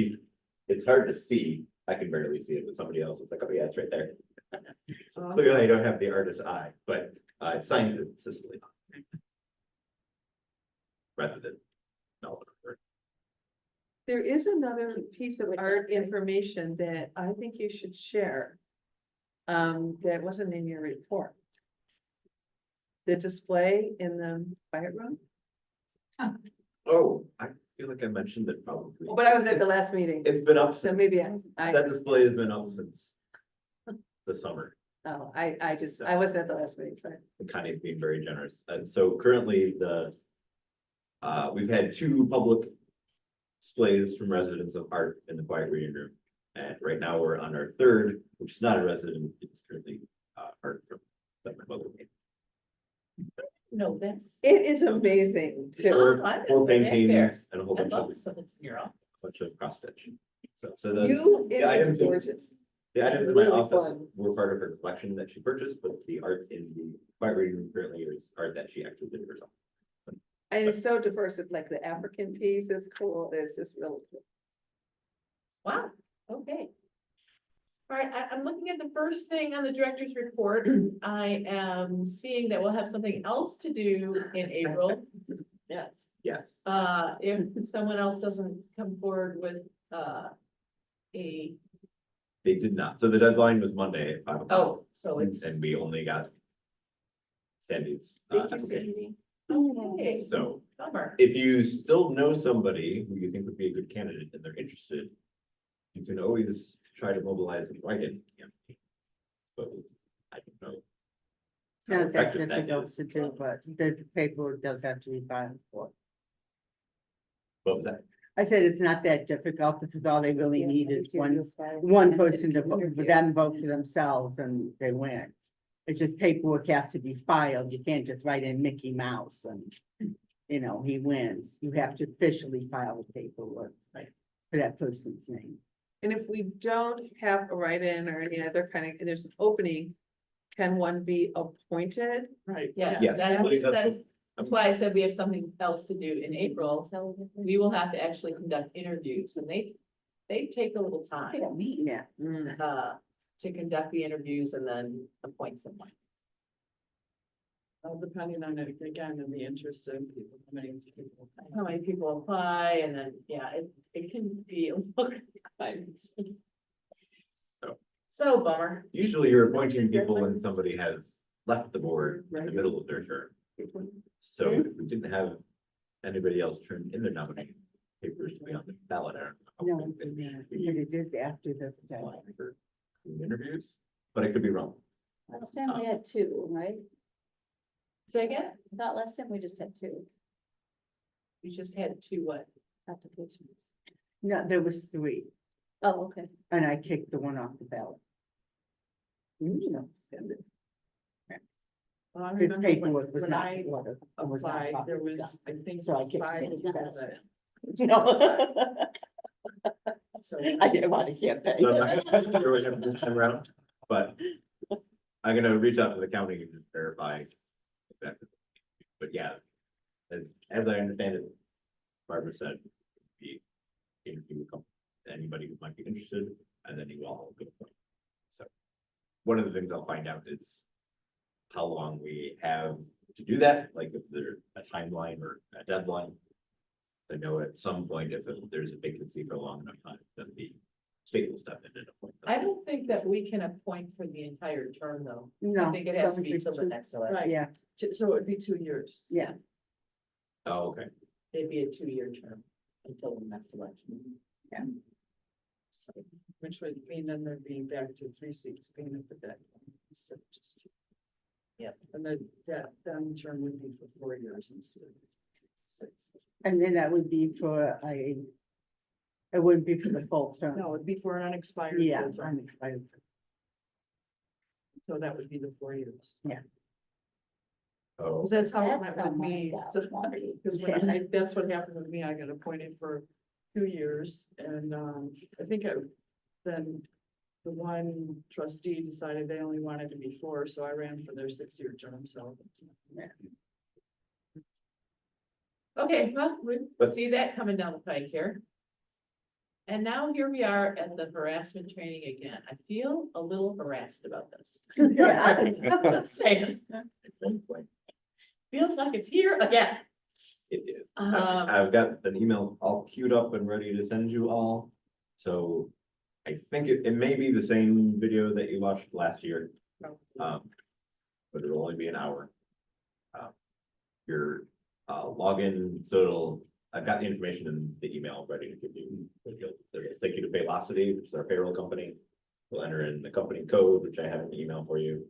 it's hard to see, I can barely see it, but somebody else, it's like, oh yeah, it's right there. So Oh, clearly I don't have the artist's eye, but it's signed to Sicily. Rather than. No. There is another piece of art information that I think you should share. That wasn't in your report. The display in the quiet room. Oh, I feel like I mentioned it probably. But I was at the last meeting, It's been up so since, maybe I, that display has been up since the summer. oh, I wasn't at the last meeting, sorry. And Connie's being very generous. And so currently we've had 2 public displays from residents of art in the quiet reading room. And right now we're on our 3rd, which is not a resident, it's currently art from the public. No, that's. It is amazing too. Four I know, four they're back there. paintings and a whole I bunch love of, some, it's in your office. cross stitch. So the, You, the items it's in- gorgeous. the items in my really office fun. were part of her collection that she purchased, but the art in the quiet reading room currently is art that she actually did herself. And it's so diverse, with like the African piece is cool, it's just really cool. Wow, okay. All right, I'm looking at the first thing on the director's report. I am seeing that we'll have something else to do in April. Yes. Yes. If someone else doesn't come forward with, a, They did not. So the deadline was Monday at 5 o'clock. oh, so it's, And we only got Sandy's. Thank you, application. Sandy. okay, So bummer. if you still know somebody who you think would be a good candidate and they're interested, you can always try to mobilize a write-in campaign. But I don't know. how Not that effective that difficult is. to do, but the paperwork does have to be filed for. What was that? I said it's not that difficult because all they really Yeah, need is too. one person to vote for Interview. them, vote for themselves and they win. It's just paperwork has to be filed. You can't just write in Mickey Mouse and, you know, he wins. You have to officially file the paperwork. Right. For that person's name. And if we don't have a write-in or any other kind of, and there's an opening, can one be appointed? Right. Yes, Yes. that's why I said we have something else to do in April. We will have to actually conduct interviews and they take a little They time, don't meet. Yeah. to conduct the interviews and then appoint someone. Depending on it, again, in the interest of people, How many people apply and then, yeah, it can be a little. So bummer. Usually you're appointing people when somebody has left the board in the middle of their term. So if we didn't have anybody else turn in their nominating papers to be on the ballot, I don't know. No, how but we should it is after this. be applying for interviews, but I could be wrong. Last time we had 2, right? Say again? I thought last time we just had 2 You just had 2 what? applications. No, there was 3 Oh, okay. and I kicked the one off the ballot. No. Well, I His remember paperwork was when not. I ordered, it was not applied, there properly was, I think, So I kicked 5 it. people It's that, done. so. I didn't want to campaign. So I'm not sure what happened this time around, but I'm gonna reach out to the county and just verify. Exactly. But yeah, as I understand it, Barbara said, the interview would come to anybody who might be interested, and then you all go. So one of the things I'll find out is how long we have to do that, like if there's a timeline or a deadline. I know at some point, if there's a vacancy for a long enough time, then the state will step in and appoint. them. I don't think that we can appoint for the entire term though. No. I think it has to it's be only till the two- next election. Right. Yeah, So it would be 2 years. yeah. Oh, okay. It'd be a 2-year term until the next election. Yeah. So, Which would mean then there'd be back to 3 seats being up at that. instead of just 2. Yeah. And that term would be for 4 years instead of 6. And then that would be for it wouldn't be for the full term. No, it'd be for an unexpired. Yeah. full term. So that would be the 4 years. Oh, Cause that's how it That's went how with me. mine got lucky. Cause when that's what happened with me, I got appointed for 2 years and, I think then the one trustee decided they only wanted to be 4, so I ran for their 6-year term, so. Okay, well, we'll see that coming down the pike here. And now here we are at the harassment training again. I feel a little harassed about this. I'm saying. Feels like it's here again. it is. Um, I've got an email all queued up and ready to send you all. So I think it may be the same video that you watched last year. But it'll only be an hour. Your login, so I've got the information in the email ready to give you. It'll take you to Paylocity, which is our payroll company. We'll enter in the company code, which I have in the email for you.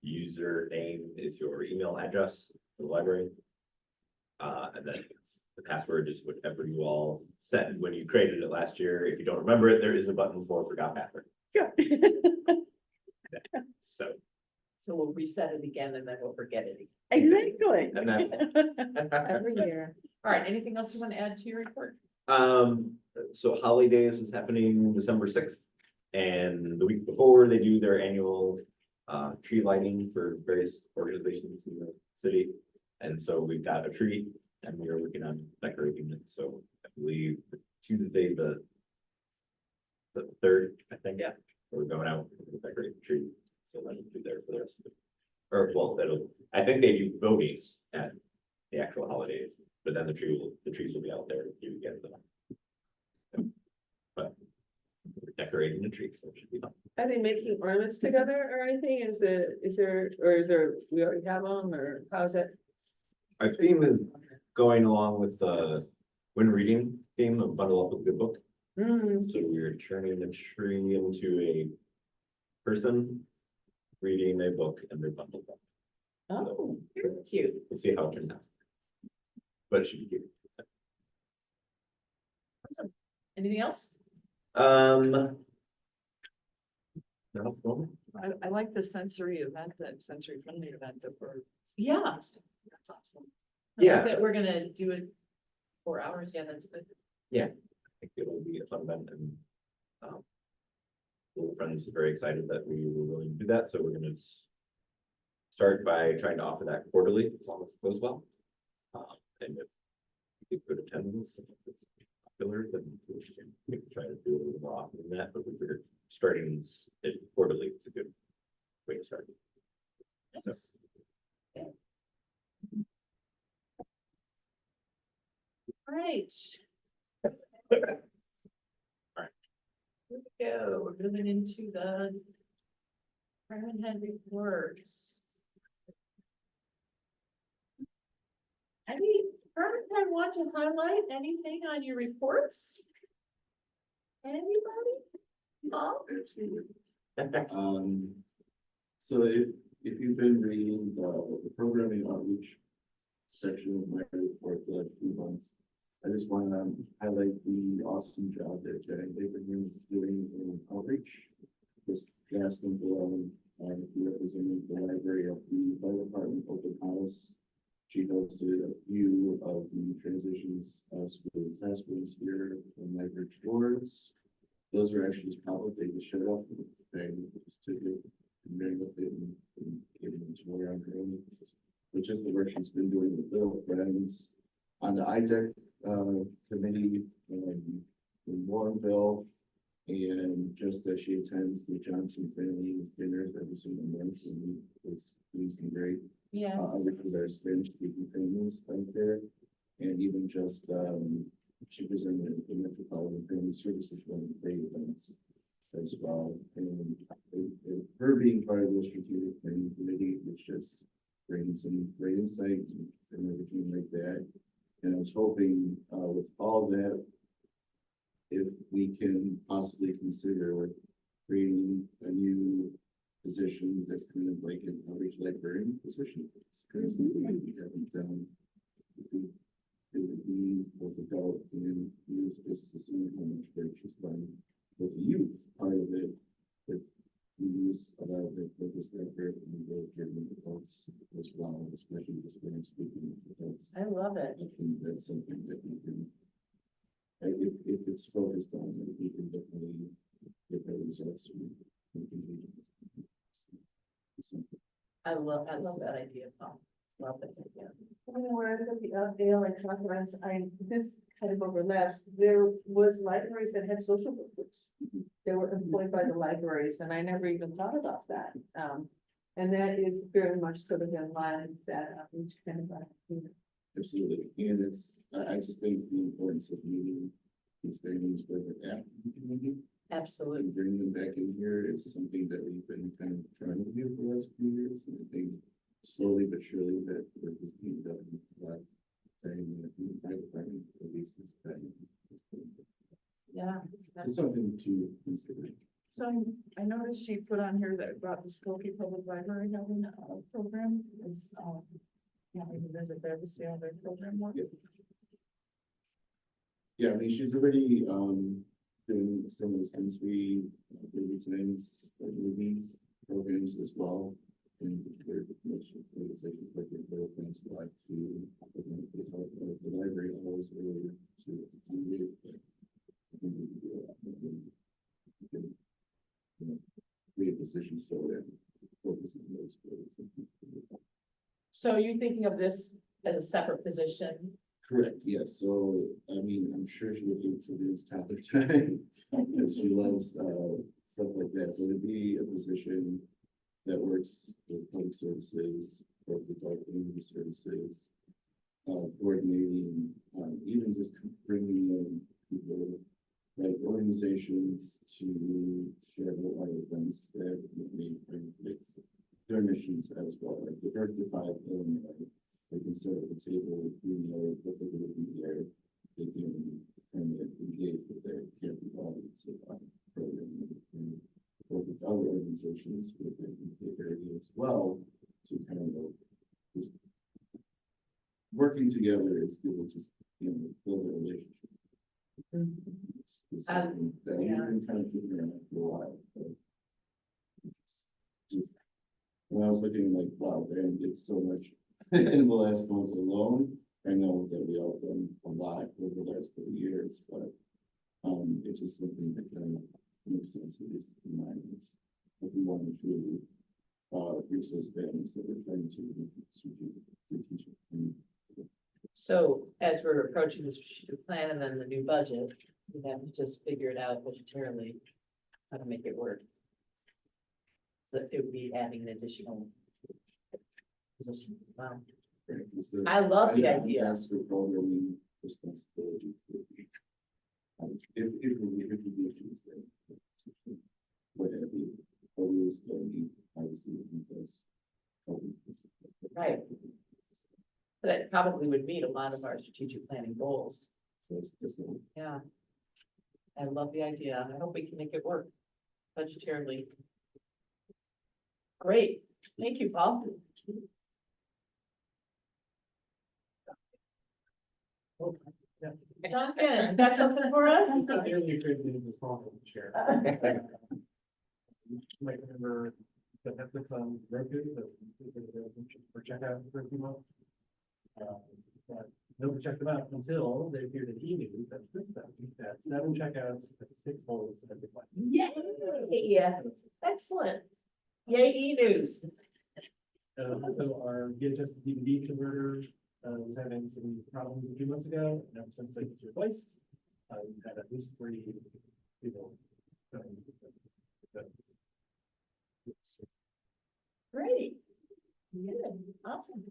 Username is your email address for the library. And then the password is whatever you all set when you created it last year. If you don't remember it, there is a button for forgot password. Yeah. So, So we'll reset it again and then we'll forget it. Exactly. and that's Every year. All right, anything else you want to add to your report? So Holidays is happening December 6th. And the week before, they do their annual tree lighting for various organizations in the city. And so we've got a tree and we are working on decorating it. So I believe Tuesday, the 3rd, I think. Yeah. We're going out to decorate the tree. So that'll be there for the rest of it. Or well, I think they do voting at the actual holidays, but then the trees will be out there if you get them. But we're decorating the tree, so it should be fun. Are they making ornaments together or anything? Is there, we already have them, or how's it? Our theme is going along with the when reading theme of Bundle Up with a Good Book. So we're turning the tree into a person reading a book and they're bundled up. Oh, Very cute. We'll see how it turns out. But it should be cute. Awesome. Anything else? No, I like the sensory event, that sensory friendly event that we're. Yeah. That's awesome. Yeah. That we're gonna do it 4 hours. Yeah, that's good. I think it'll be a fun event and little friends are very excited that we were willing to do that, so we're gonna start by trying to offer that quarterly as long as it goes well. And if we get good attendance, and if it's popular, then we can try to do it a little more often than that, but we figured starting it quarterly is a good way to start. Nice. Okay. All right. Here we go. We're moving into the department head reports. Any department head want to highlight anything on your reports? Anybody? Mom? Absolutely. So if you've been reading the programming outreach section of my report the last few months, I just want to highlight the awesome job that Jenny Abraham is doing in outreach. Just asking for representing the library of the fire department open house. She hosted a few of the transitions school classrooms here in my bridge doors. Those were actually just pop-up, they just showed up and just took it and ran with it and gave them a tour on her own. But just the work she's been doing with little friends on the IDEC committee in Warrenville. And just that she attends the Johnson family dinners every single month, and it's been great. Yeah. With our Spanish speaking families out there, and even just she presented at the Metropolitan Family Services one of the events as well. And her being part of the strategic planning committee, which just brings some great insight and everything like that. And I was hoping with all that, if we can possibly consider creating a new position that's kind of like an outreach librarian position. It's kind of something that we haven't done. It would be with adult and youth, just to see how much work she's done with the youth part of it. That we use a lot of the focus library and we're giving adults as well, especially the Spanish speaking adults. I love it. I think that's something that we can, if it's focused on, then we can definitely get better results. I love that idea, Paul. Love it. Yeah. Where I look at the Dale and conference, this kind of overlaps, there was libraries that had social groups. They were employed by the libraries, and I never even thought about that. And that is very much sort of in line with that outreach kind of. Absolutely, and it's, I just think the importance of meeting these families where they're at in the community. Absolutely. And bringing them back in here is something that we've been kind of trying to do for the last few years, and I think slowly but surely that work is being done. A lot of paying, the fire department at least is paying. Yeah. It's something to consider. So I noticed she put on here that about the Skokie Public Library having a program is, yeah, we can visit there to see how their program works. Yeah, I mean, she's already, doing some of the sensory, times, movies, programs as well. And we're, like I said, she's working with plans like to, help the library hours earlier to do it. Create positions so that focus on those. So are you thinking of this as a separate position? Correct, yes, so, I mean, I'm sure she would hate to lose Tyler time, because she loves, stuff like that, but it'd be a position that works with public services, both adult and youth services, coordinating, even just bringing in people, like organizations to schedule our events that may bring their missions as well, like the Birth to 5 Illinois. They can sit at the table, you know, that they're going to be there. They can kind of engage with their camping audience program and work with other organizations within the area as well to kind of just working together is good to just, you know, build a relationship. It's something that we've been kind of figuring out for a while. But just when I was looking like, wow, Darren did so much in the last month alone. I know that we all done a lot over the last couple of years, but it's just something that kind of makes sense at least in my eyes. If we want to truly reach those families that we're trying to teach. So as we're approaching the strategic plan and then the new budget, we have to just figure it out budgetarily, how to make it work. So it would be adding an additional position. Wow. I love the idea. Ask for programming responsibility. If we issues there. What have you, but we will still need, obviously, because. Right. But it probably would meet a lot of our strategic planning goals. Yeah. I love the idea. I hope we can make it work budgetarily. Great. Thank you, Paul. Duncan, got something for us? Might remember the Netflix on Roku, for checkout for a few months. But nobody checked them out until they appeared in e-news that since then, we've had 7 checkouts at 6 holes at the class. Yay! Excellent. Yay, e-news. So our VHS to DVD converter was having some problems a few months ago, and ever since it was replaced, we've had at least 3 people. Great. Yeah, awesome.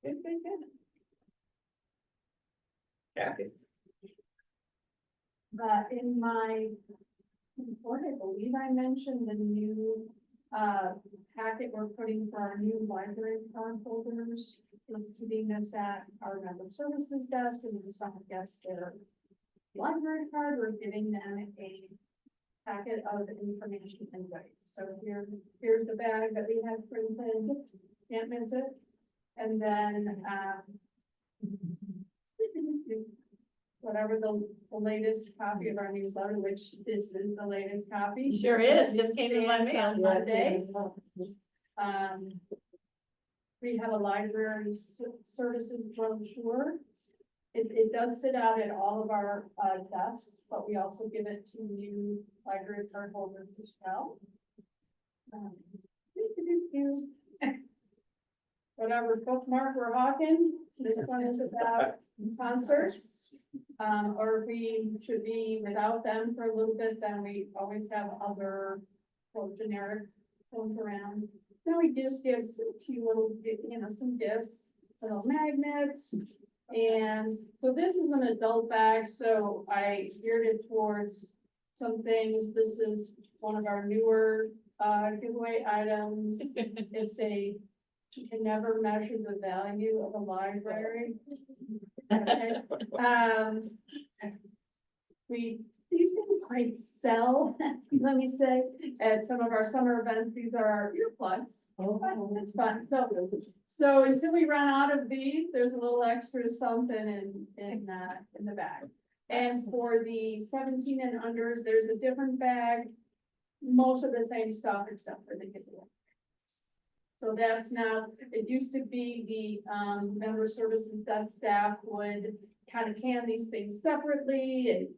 Good. Kathy. In my report, I believe I mentioned the new packet we're putting for our new library card holders. We're keeping this at our member services desk, and if someone gets their library card, we're giving them a packet of information and rights. So here's the bag that we have printed, can't miss it. And then whatever the latest copy of our newsletter, which this is the latest copy. Sure is, just came in my Stands mail. on Monday. We have a library services brochure. It does sit out at all of our desks, but we also give it to new library card holders as well. Whatever bookmark we're hawking, this one is about concerts. Or if we should be without them for a little bit, then we always have other generic ones around. Then we just give a few little, some gifts, little magnets. And so this is an adult bag, so I geared it towards some things. This is one of our newer giveaway items. It's a you can never measure the value of a library. Okay. These didn't quite sell, let me say, at some of our summer events, these are our earplugs. But that's fun, so until we run out of these, there's a little extra something in the bag. And for the 17 and unders, there's a different bag, most of the same stuff except for the giveaway. So that's now, it used to be the member services that staff would kind of can these things separately and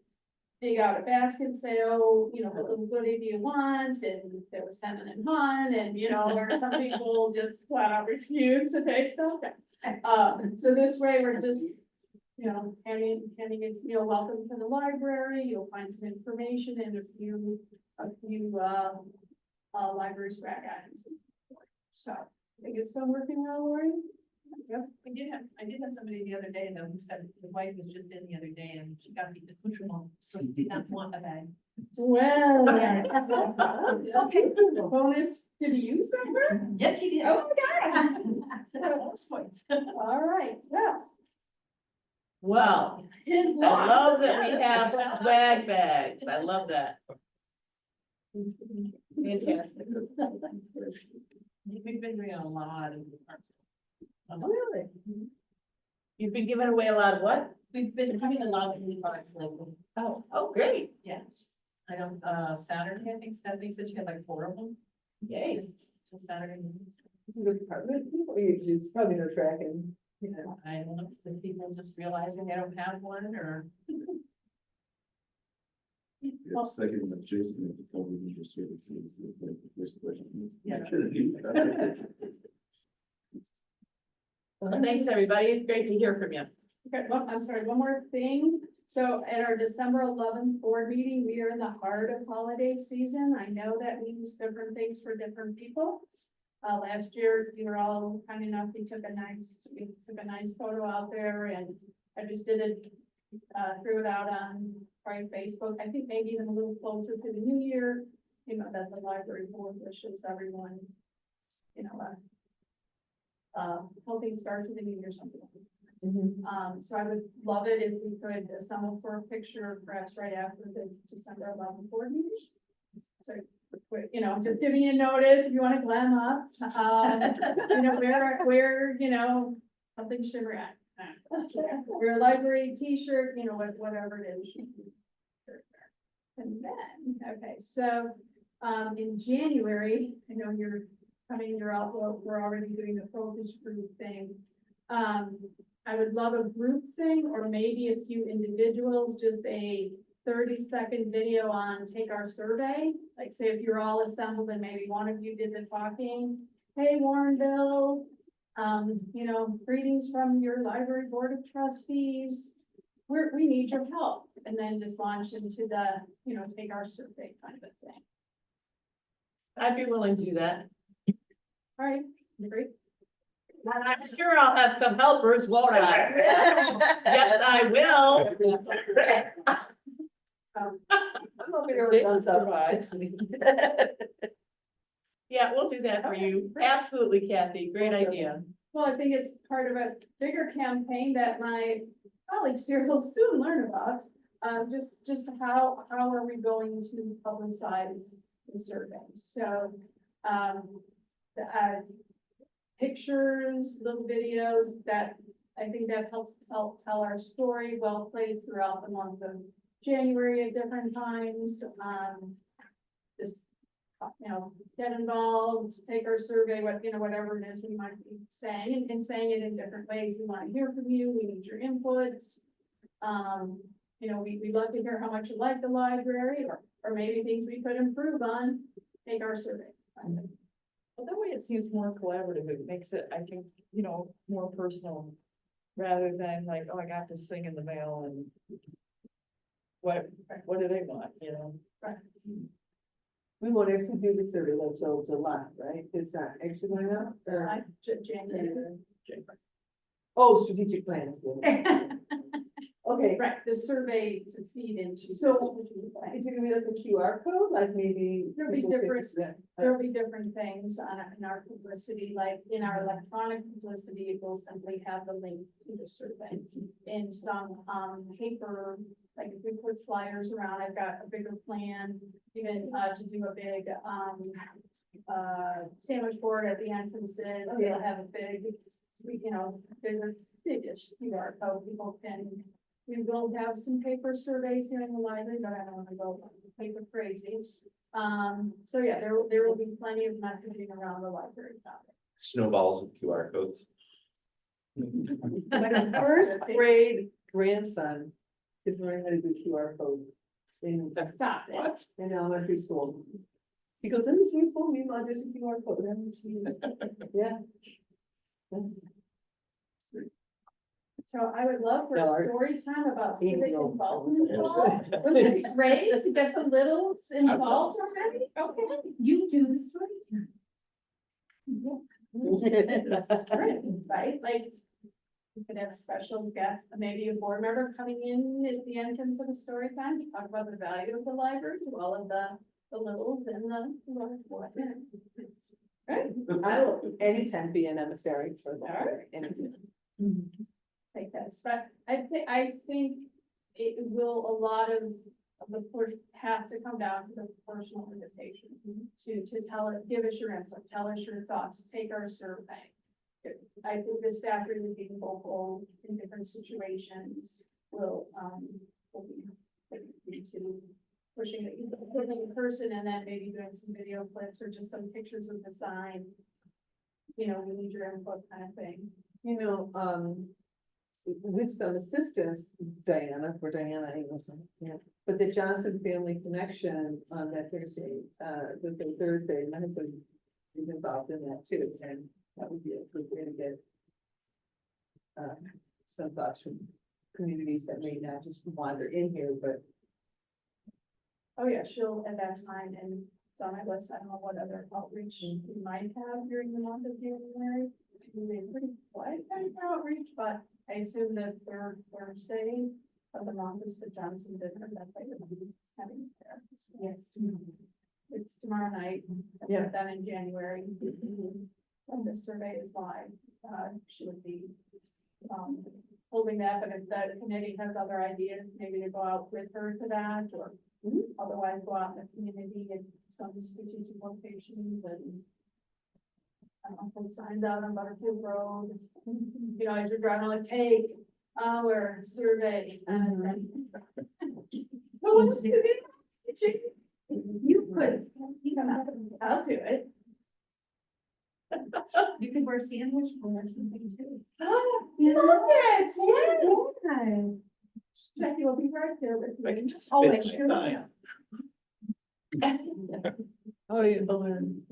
dig out a basket and say, oh, you know, what little goodie do you want? And there was hemming and hawing, and you know, or some people just flat out refuse to take stuff. So this way we're just, you know, handing it, you know, welcome to the library. You'll find some information and a few library swag items. So I think it's been working well, Lori. Yep. I did have somebody the other day though who said his wife was just in the other day and she got the accoutrement, so he did not want a bag. Well, that's okay. Bonus, did he use somewhere? Yes, he did. Oh my gosh. So bonus points. All right, well, Well, his I law. love that we have swag bags. I love that. Fantastic. We've been doing a lot of parks. Really? You've been giving away a lot of what? We've been having a lot of new products lately. Oh, great. Yeah. I don't, Saturday, I think Stephanie said she had like 4 of them. Yay. Just till Saturday. It's a good department. People use probably no tracking. You know, I don't know, if people just realizing they don't have one or. Yeah, second, that Jason at the public interest services, the first question is. Yeah. Well, thanks, everybody. It's great to hear from you. Okay, well, I'm sorry, one more thing. So at our December 11th board meeting, we are in the heart of holiday season. I know that means different things for different people. Last year, you were all kind enough, we took a nice photo out there, and I just did it, threw it out on probably Facebook. I think maybe even a little closer to the new year, you know, that the library board wishes everyone, you know, healthy start to the new year, something like that. So I would love it if we could assemble for a picture, perhaps right after the December 11th board meeting. So, you know, just giving you notice if you want to glam up, you know, wear, you know, something shimmery. Wear a library t-shirt, you know, whatever it is. And then, okay, so, in January, I know you're coming in your outlook, we're already doing the focus group thing. I would love a group thing, or maybe a few individuals, just a 30-second video on take our survey. Like say if you're all assembled and maybe one of you did the talking, hey, Warrenville, you know, greetings from your library board of trustees. We need your help. And then just launch into the, you know, take our survey kind of a thing. I'd be willing to do that. All right, great. And I'm sure I'll have some helpers, won't I? Yes, I will. Yeah, we'll do that for you. Absolutely, Kathy. Great idea. Well, I think it's part of a bigger campaign that my colleagues here will soon learn about. Just how are we going to publicize the survey? So, pictures, little videos that I think that helps help tell our story, well placed throughout the month of January at different times. Just, you know, get involved, take our survey, whatever it is we might be saying, and saying it in different ways. We want to hear from you. We need your inputs. You know, we love to hear how much you like the library, or maybe things we could improve on. Take our survey. Well, that way it seems more collaborative. It makes it, I think, you know, more personal. Rather than like, oh, I got this thing in the mail and. What do they want, you know? We won't actually do the survey until July, right? It's not actually going out? or- January. Oh, strategic plans. Okay, Right, the survey to feed into. So, is it gonna be like a QR code, like maybe? There'll be people can- different- yeah. There'll be different things on, in our publicity, like in our electronic publicity, it will simply have the link to the survey. In some, paper, like if we put flyers around, I've got a bigger plan, even, to do a big, sandwich board at the entrances, we'll have a big, you know, biggish QR code, people can. We will have some paper surveys here in the library, but I don't wanna go paper crazy. So yeah, there will be plenty of messaging around the library topic. Snowballs with QR codes. My first grade grandson is learning how to do QR codes in, Stop it. in elementary school. He goes, let me see your phone, meanwhile, there's a QR code, let me see it." Yeah. So I would love for No, a our story time about civic 8-year-old involvement. Absolutely. Wouldn't it be great to get the littles involved already? Okay, you do the story time. Right, like. We could have special guests, maybe a board member coming in at the entrance of the story time to talk about the value of the library to all of the littles and what. Right, I will anytime be an emissary for that, Alright. anytime. take that, but I think it will, a lot of the push has to come down to the personal invitation. To tell it, give us your input, tell us your thoughts, take our survey. I think the staff really being vocal in different situations will be to pushing it in person and then maybe doing some video clips or just some pictures with the sign. You know, we need your input kind of thing. You know, with some assistance, Diana, I know some, yeah, but the Johnson Family Connection on that Thursday, the Thursday, my husband is involved in that too, and that would be a good way to get some thoughts from communities that may not just wander in here, but Oh, yeah, she'll at that time, and it's on my list, I don't know what other outreach we might have during the month of January. We're pretty quiet kind of outreach, but I assume the third Thursday of the month is the Johnson dinner that they would be having there. Yes, it's tomorrow night, Yeah. then in January. When the survey is live, she would be holding that, but if the committee has other ideas, maybe to go out with her to that, or otherwise go out in the community at some strategic locations and put signs out on Butterfield Road, you know, as you're driving, like, take our survey. Who wants to do it? You could, I'll do it. You could wear sandwich or something too. Love it, yes. Jackie will be right there with I me. can just Oh, spit I my sure sign. oh, you balloon.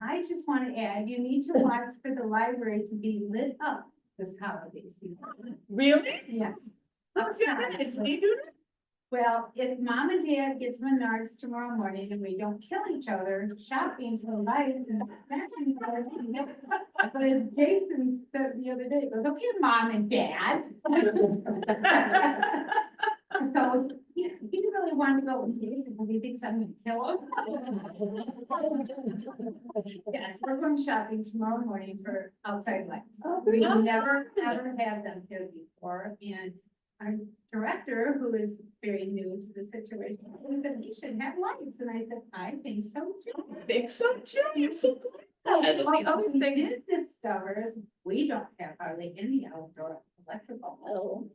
I just want to add, you need to watch for the library to be lit up this holiday season. Really? Yes. How's your guys? Do you do that? Well, if mom and dad get to Menards tomorrow morning and we don't kill each other shopping for lights and matching colors, but as Jason said the other day, he goes, okay, mom and dad. So he really wanted to go with Jason because he thinks I'm gonna kill him. Yes, we're going shopping tomorrow morning for outside lights. We never had them here before, and our director, who is very new to the situation, said we should have lights, and I said, I think so too. Think so too. I'm so glad. And the other we thing- did discover is we don't have hardly any outdoor electrical. Oh.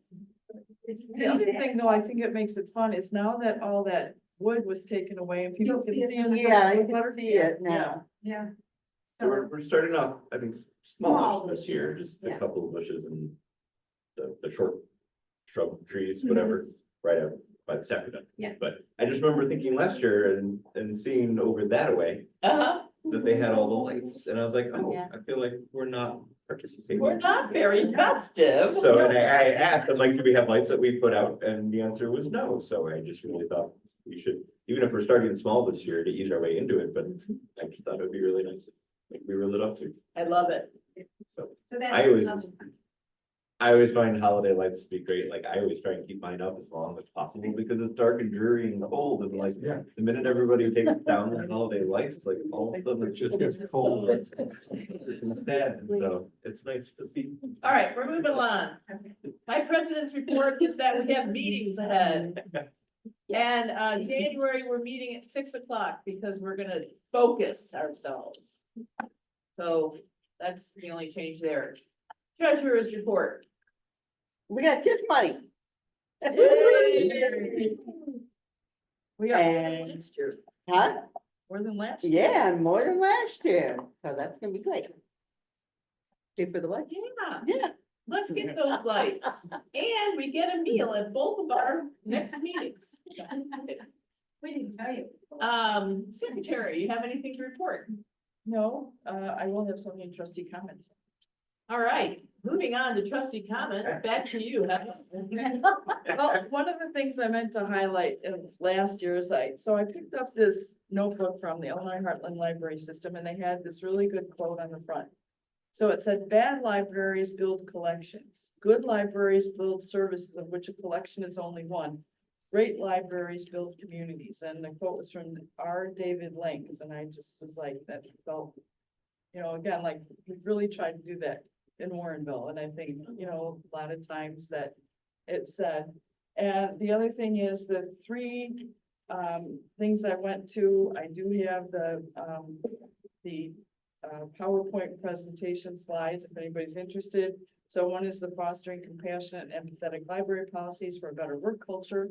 It's The other pretty thing, bad. though, I think it makes it fun is now that all that wood was taken away and people You'll can see it see. from us the- Yeah, you with can Butterfield. see it now. Yeah. So we're starting off, I think, smallish Small this year, just a yeah. couple of bushes and the short shrub trees, Mhm. whatever, right out by the staff event. Yeah. But I just remember thinking last year and seeing over that way Uh-huh. that they had all the lights, and I was like, oh, Yeah. I feel like we're not participating. We're not very festive. So, and I asked, I'm like, do we have lights that we put out? And the answer was no, so I just really thought we should, even if we're starting small this year, to ease our way into it, but I just thought it'd be really nice if we were lit up too. I love it. So So that's I always, another- I always find holiday lights to be great, like I always try and keep mine up as long as possible because it's dark and dreary and cold and like. Yeah. The minute everybody takes down the holiday lights, like all of a sudden it just gets cold. It's sad, so it's nice to see. All right, we're moving along. My president's report is that we have meetings ahead. And January, we're meeting at 6 o'clock because we're gonna focus ourselves. So that's the only change there. Treasurer's report. We got tip money. We got And- last year, Huh? more than last year. Yeah, more than last year, so that's gonna be great. Pay for the lights. Yeah, Yeah. let's get those lights. And we get a meal at both of our next meetings. We didn't tell you. Secretary, you have anything to report? No, I will have some trustee comments. All right, moving on to trustee comment, back to you, Hess. Well, one of the things I meant to highlight in last year's so I picked up this notebook from the Illinois Heartland Library System, and they had this really good quote on the front. So it said, bad libraries build collections, good libraries build services of which a collection is only one. Great libraries build communities, and the quote was from R. David Lanks, and I just was like, that felt, again, like, we really tried to do that in Warrenville, and I think, a lot of times that it said. And the other thing is the three things I went to, I do have the PowerPoint presentation slides, if anybody's interested. So one is the fostering compassionate and empathetic library policies for a better work culture,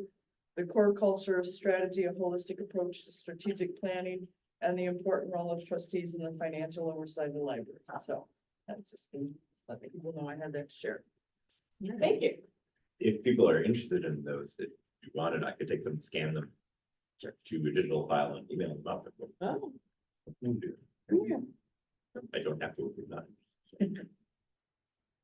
the core culture strategy, a holistic approach to strategic planning, and the important role of trustees in the financial oversight of the library. So that's just, letting people know I had that to share. Thank you. If people are interested in those, if you wanted, I could take them, scan them. To a digital file and email them up. Oh. I don't have to, if you're not.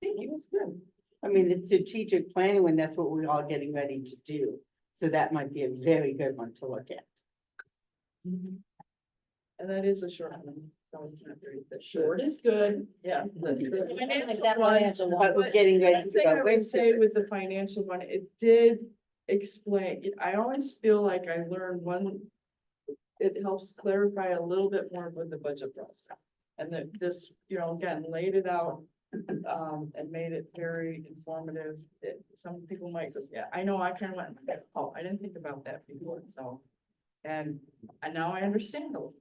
Thank you, that's good. I mean, the strategic planning, when that's what we're all getting ready to do. So that might be a very good one to look at. And that is a short one, so it's not very. Short is good. Yeah. Like Financial that one, financial one. But we're getting the ready to thing I go would say into. with the financial one, it did explain, I always feel like I learned one. It helps clarify a little bit more with the budget process. And that this, again, laid it out. And made it very informative. Some people might, yeah, I know, I kind of went, oh, I didn't think about that before, so. And now I understand a little.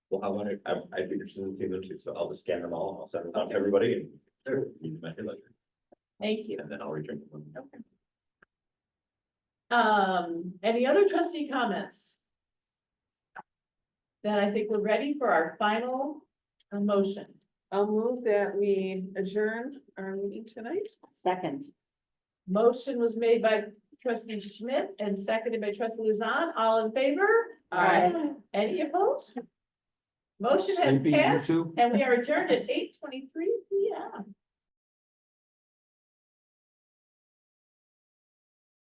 Well, I'd be interested in seeing them too, so I'll just scan them all, and I'll send them out to everybody and. use my ledger, Thank you. And then I'll return them. Any other trustee comments? Then I think we're ready for our final motion. I'll move that we adjourn our meeting tonight. Second. Motion was made by trustee Schmidt and seconded by trustee Luzon. All in favor? Aye. Any opposed? Motion has Sleepy, you passed too? and we are adjourned at 8:23